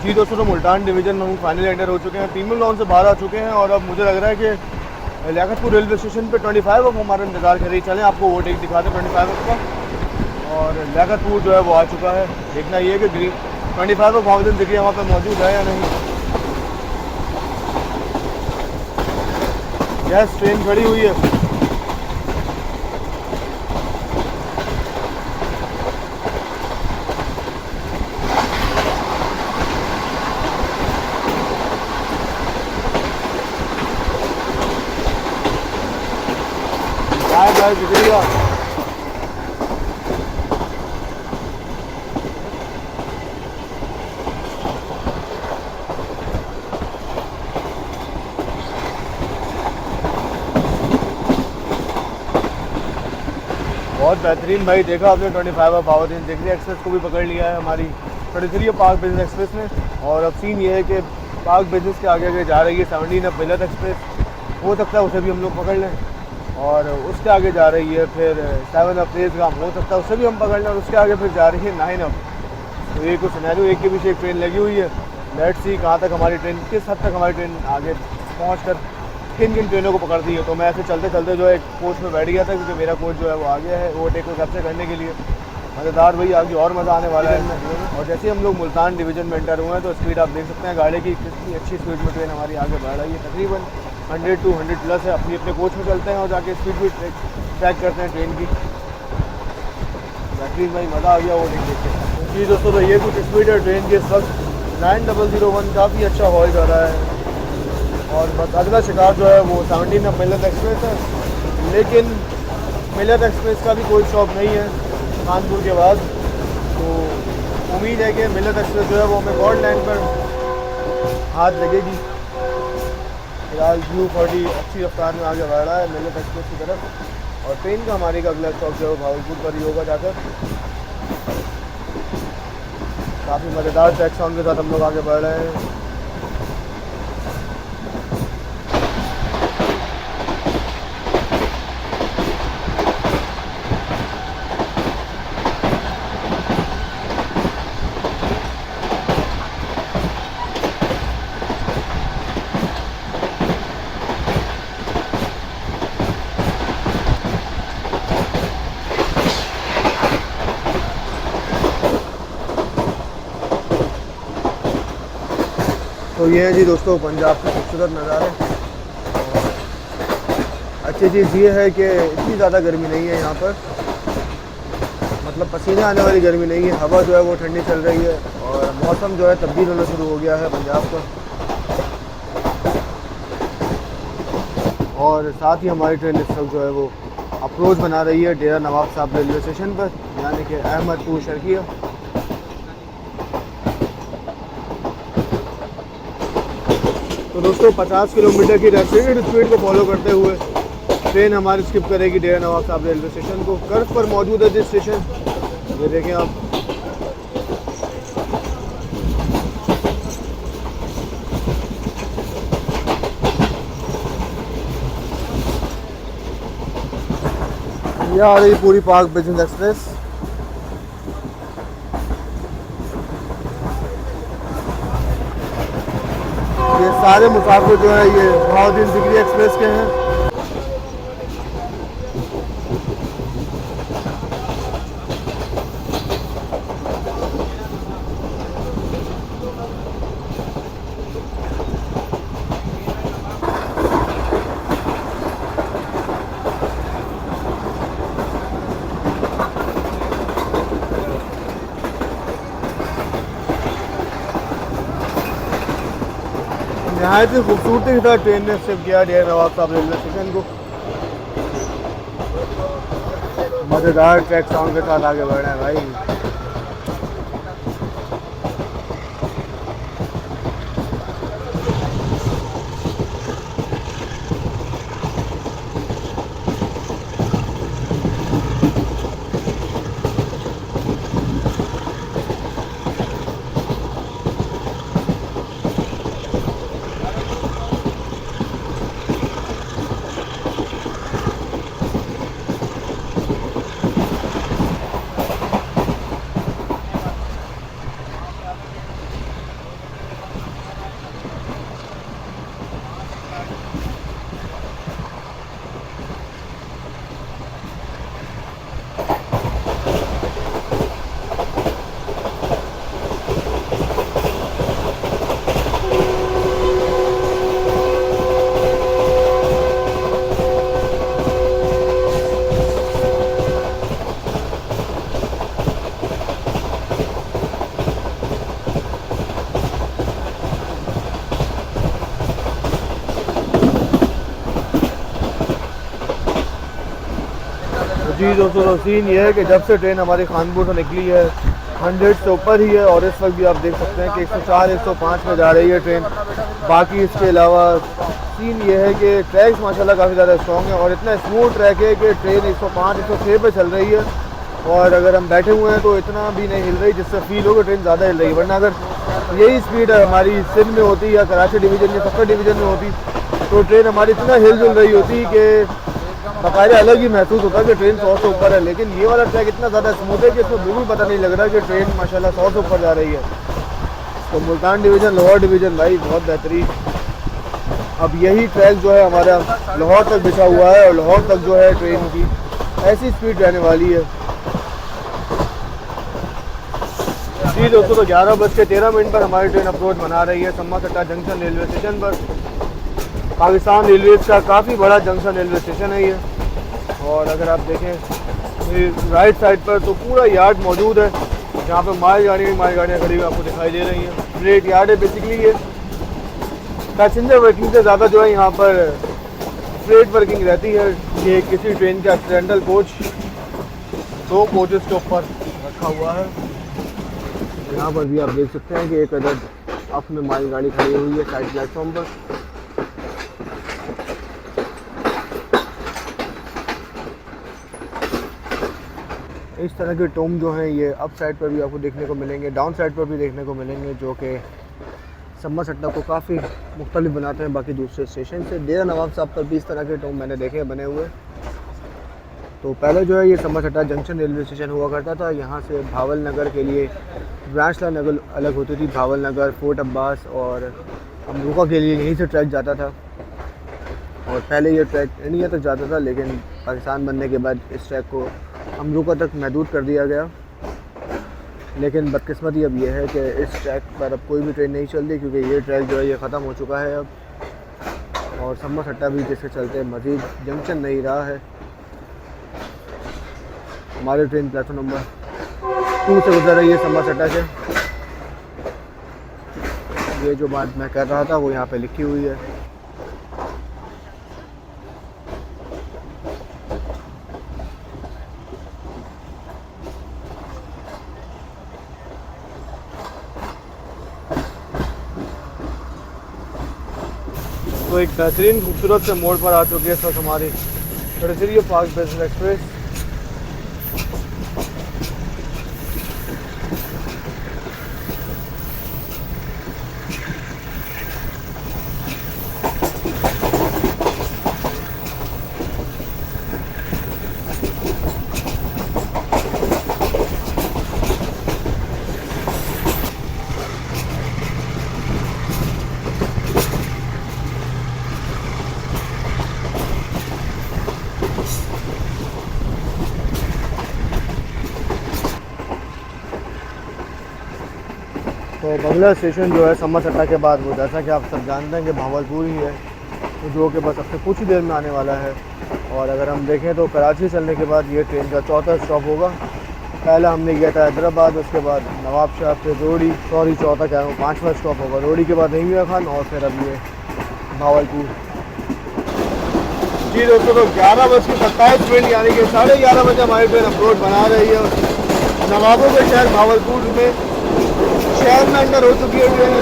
Speaker 1: जी दोस्तों, तो मुल्तान डिवीज़न में हम फाइनल एंटर हो चुके हैं, प्रीमियम लाउंज से बाहर आ चुके हैं और अब मुझे लग रहा है कि लियाकतपुर रेलवे स्टेशन पे 25 ऑफ हमारा इंतज़ार करिए। चलें आपको वो टिकट दिखाते हैं 25 ऑफ का। और लियाकतपुर जो है वो आ चुका है। देखना ये कि ग्रीन 25 ऑफ आवेदन दिख रही है वहाँ पर मौजूद है या नहीं। यस, ट्रेन खड़ी हुई है। शुक्रिया। बहुत बेहतरीन भाई। देखा आपने 25 ऑफ पावरदीन दिल्ली एक्सप्रेस को भी पकड़ लिया है हमारी 33 पाक बिजनेस एक्सप्रेस ने। और अब सीन ये है कि पाक बिजनेस के आगे आगे जा रही है 17 ऑफ मिलत एक्सप्रेस, हो सकता है उसे भी हम लोग पकड़ लें। और उसके आगे जा रही है फिर 7 ऑफ तेज़गाम, हो सकता है उसे भी हम पकड़ लें। और उसके आगे फिर जा रही है 9 ऑफ। तो ये कुछ सिनेरियो, एक के पीछे एक ट्रेन लगी हुई है। लेट्स सी कहाँ तक हमारी ट्रेन, किस हद तक हमारी ट्रेन आगे पहुँच कर किन किन ट्रेनों को पकड़ती है। तो मैं ऐसे चलते चलते जो है कोच में बैठ गया था, क्योंकि मेरा कोच जो है वो आ गया है ओवरटेक को कैप्चर करने के लिए। मज़ेदार भाई, आगे और मज़ा आने वाला है। और जैसे हम लोग मुल्तान डिवीज़न में एंटर हुए हैं तो स्पीड आप देख सकते हैं गाड़ी की, कितनी अच्छी स्पीड में ट्रेन हमारी आगे बढ़ रही है। तकरीबन 100 to 100 प्लस है। अपने अपने कोच में चलते हैं और जाके स्पीड भी ट्रैक करते हैं ट्रेन की। बेहतरीन भाई, मज़ा आ गया वो देख के। जी दोस्तों, तो ये कुछ स्पीड है ट्रेन की इस वक्त। 9001 काफ़ी अच्छा हॉल जा रहा है। और बस अगला शिकार जो है वो 17 ऑफ मिलत एक्सप्रेस है। लेकिन मिलत एक्सप्रेस का भी कोई शॉप नहीं है कानपुर के बाद। तो उम्मीद है कि मिलत एक्सप्रेस जो है वो हमें गॉड लाइन पर हाथ लगेगी। फिलहाल U40 अच्छी रफ्तार में आगे बढ़ रहा है मिलत एक्सप्रेस की तरफ। और ट्रेन का हमारे का अगला स्टॉप जो है भावलपुर पर ही होगा जाकर। काफ़ी मज़ेदार ट्रैक सॉन्ग के साथ हम लोग आगे बढ़ रहे हैं। तो ये है जी दोस्तों पंजाब के खूबसूरत नज़ारे। अच्छी चीज़ ये है कि इतनी ज़्यादा गर्मी नहीं है यहाँ पर, मतलब पसीने आने वाली गर्मी नहीं है। हवा जो है वो ठंडी चल रही है और मौसम जो है तब्दील होना शुरू हो गया है पंजाब का। और साथ ही हमारी ट्रेन इस वक्त जो है वो अप्रोच बना रही है डेरा नवाब साहब रेलवे स्टेशन पर, यानी कि अहमदपुर शर्किया। तो दोस्तों 50 किलोमीटर की रेस्ट्रिक्टेड स्पीड को फॉलो करते हुए ट्रेन हमारी स्किप करेगी डेरा नवाब साहब रेलवे स्टेशन को। कर्व पर मौजूद है जिस स्टेशन, ये देखें आप। ये आ रही पूरी पाक बिजनेस एक्सप्रेस। ये सारे मुसाफिर जो है ये भावदीन दिल्ली एक्सप्रेस के हैं। नहायत ही खूबसूरती के साथ ट्रेन ने शिफ्ट किया डेरा नवाब साहब रेलवे स्टेशन को। मज़ेदार ट्रैक सॉन्ग के साथ आगे बढ़ रहे हैं भाई। जी दोस्तों, सीन ये है कि जब से ट्रेन हमारी खानपुर से निकली है 100 से ऊपर ही है। और इस वक्त भी आप देख सकते हैं कि 104 105 में जा रही है ट्रेन। बाकी इसके अलावा सीन ये है कि ट्रैक्स माशाल्लाह काफ़ी ज़्यादा स्ट्रॉन्ग है और इतना स्मूथ ट्रैक है कि ट्रेन 105 106 पे चल रही है और अगर हम बैठे हुए हैं तो इतना भी नहीं हिल रही जिससे फील हो कि ट्रेन ज़्यादा हिल रही है। वरना अगर यही स्पीड हमारी सिंध में होती या कराची डिवीज़न या सफर डिवीज़न में होती तो ट्रेन हमारी इतना हिलजुल रही होती कि बाकायदा अलग ही महसूस होता है कि ट्रेन 100 से ऊपर है। लेकिन ये वाला ट्रैक इतना ज़्यादा स्मूथ है कि इसमें बिल्कुल पता नहीं लग रहा कि ट्रेन माशाल्लाह 100 से ऊपर जा रही है। तो मुल्तान डिवीज़न लाहौर डिवीज़न भाई बहुत बेहतरीन। अब यही ट्रैक जो है हमारा लाहौर तक बिछा हुआ है और लाहौर तक जो है ट्रेन की ऐसी स्पीड रहने वाली है। जी दोस्तों, तो 11:13 पर हमारी ट्रेन अप्रोच बना रही है सम्मा सट्टा जंक्शन रेलवे स्टेशन पर। पाकिस्तान रेलवेज़ का काफ़ी बड़ा जंक्शन रेलवे स्टेशन है ये। और अगर आप देखें राइट साइड पर तो पूरा यार्ड मौजूद है जहाँ पे मालगाड़ियाँ खड़ी हुई आपको दिखाई दे रही हैं। फ्रेट यार्ड है बेसिकली ये। पैसेंजर वर्किंग से ज़्यादा जो है यहाँ पर फ्रेट वर्किंग रहती है। ये किसी ट्रेन का एक्सीडेंटल कोच 2 कोचेस के ऊपर रखा हुआ है। यहाँ पर भी आप देख सकते हैं कि एक अदद अफ में मालगाड़ी खड़ी हुई है साइड प्लेटफॉर्म पर। इस तरह के टोम जो हैं ये अप साइड पर भी आपको देखने को मिलेंगे, डाउन साइड पर भी देखने को मिलेंगे, जो कि सम्मा सट्टा को काफ़ी मुख्तलिफ बनाते हैं बाकी दूसरे स्टेशन से। डेरा नवाब साहब पर भी इस तरह के टोम मैंने देखे हैं बने हुए। तो पहले जो है ये सम्मा सट्टा जंक्शन रेलवे स्टेशन हुआ करता था। यहाँ से भावल नगर के लिए ब्रांच लाइन अलग होती थी। भावल नगर, फोर्ट अब्बास और अमरूका के लिए यहीं से ट्रैक जाता था। और पहले ये ट्रैक इंडिया तक जाता था, लेकिन पाकिस्तान बनने के बाद इस ट्रैक को अमरूका तक महदूद कर दिया गया। लेकिन बदकिस्मती अब यह है कि इस ट्रैक पर अब कोई भी ट्रेन नहीं चलती, क्योंकि ये ट्रैक जो है ये ख़त्म हो चुका है अब। और सम्मा सट्टा भी जिसके चलते मज़ीद जंक्शन नहीं रहा है। हमारी ट्रेन प्लेटफॉर्म नंबर 2 से गुजर रही है सम्मा सट्टा से। ये जो बात मैं कर रहा था वो यहाँ पे लिखी हुई है। तो एक बेहतरीन खूबसूरत से मोड़ पर आ चुकी है इस वक्त हमारी ट्रेजरी पार्क बिजनेस एक्सप्रेस। तो बंगला स्टेशन जो है सम्मा सट्टा के बाद वो जैसा कि आप सब जानते हैं कि भावलपुर ही है, तो जो कि बस अब से कुछ ही देर में आने वाला है। और अगर हम देखें तो कराची चलने के बाद ये ट्रेन का 4था स्टॉप होगा। पहला हमने किया था हैदराबाद, उसके बाद नवाबशाह, फिर रोडी, सॉरी 4था कह रहा हूँ, 5वां स्टॉप होगा रोडी के बाद नईमिया खान और फिर अब ये भावलपुर। जी दोस्तों, तो 11:27 यानी कि 11:30 बजे हमारी ट्रेन अप्रोच बना रही है नवाबों के शहर भावलपुर में। शहर में अंदर हो चुकी है ट्रेन।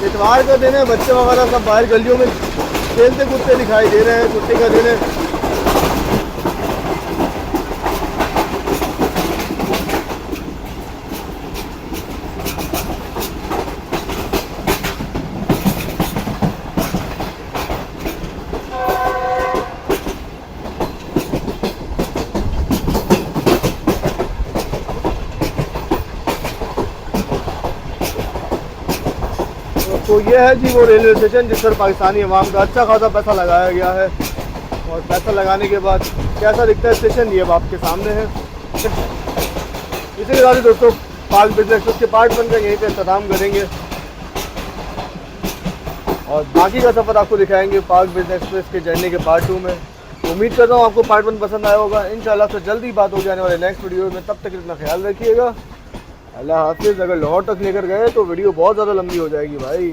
Speaker 1: इतवार का दिन है, बच्चे वगैरह सब बाहर गलियों में खेलते कूदते दिखाई दे रहे हैं। छुट्टी का दिन है। तो ये है जी वो रेलवे स्टेशन जिस पर पाकिस्तानी अवाम का अच्छा खासा पैसा लगाया गया है। और पैसा लगाने के बाद कैसा दिखता है स्टेशन, ये अब आपके सामने है। इसी के साथ दोस्तों पार्क बिजनेस एक्सप्रेस के पार्ट 1 का यहीं पे इख्तिताम करेंगे और बाकी का सफ़र आपको दिखाएंगे पार्क बिजनेस एक्सप्रेस के जर्नी के पार्ट 2 में। उम्मीद करता हूँ आपको पार्ट 1 पसंद आया होगा। इंशाल्लाह से जल्दी बात हो जाने वाले नेक्स्ट वीडियो में। तब तक इतना ख्याल रखिएगा। अल्लाह हाफिज़। अगर लाहौर तक लेकर गए तो वीडियो बहुत ज़्यादा लंबी हो जाएगी भाई।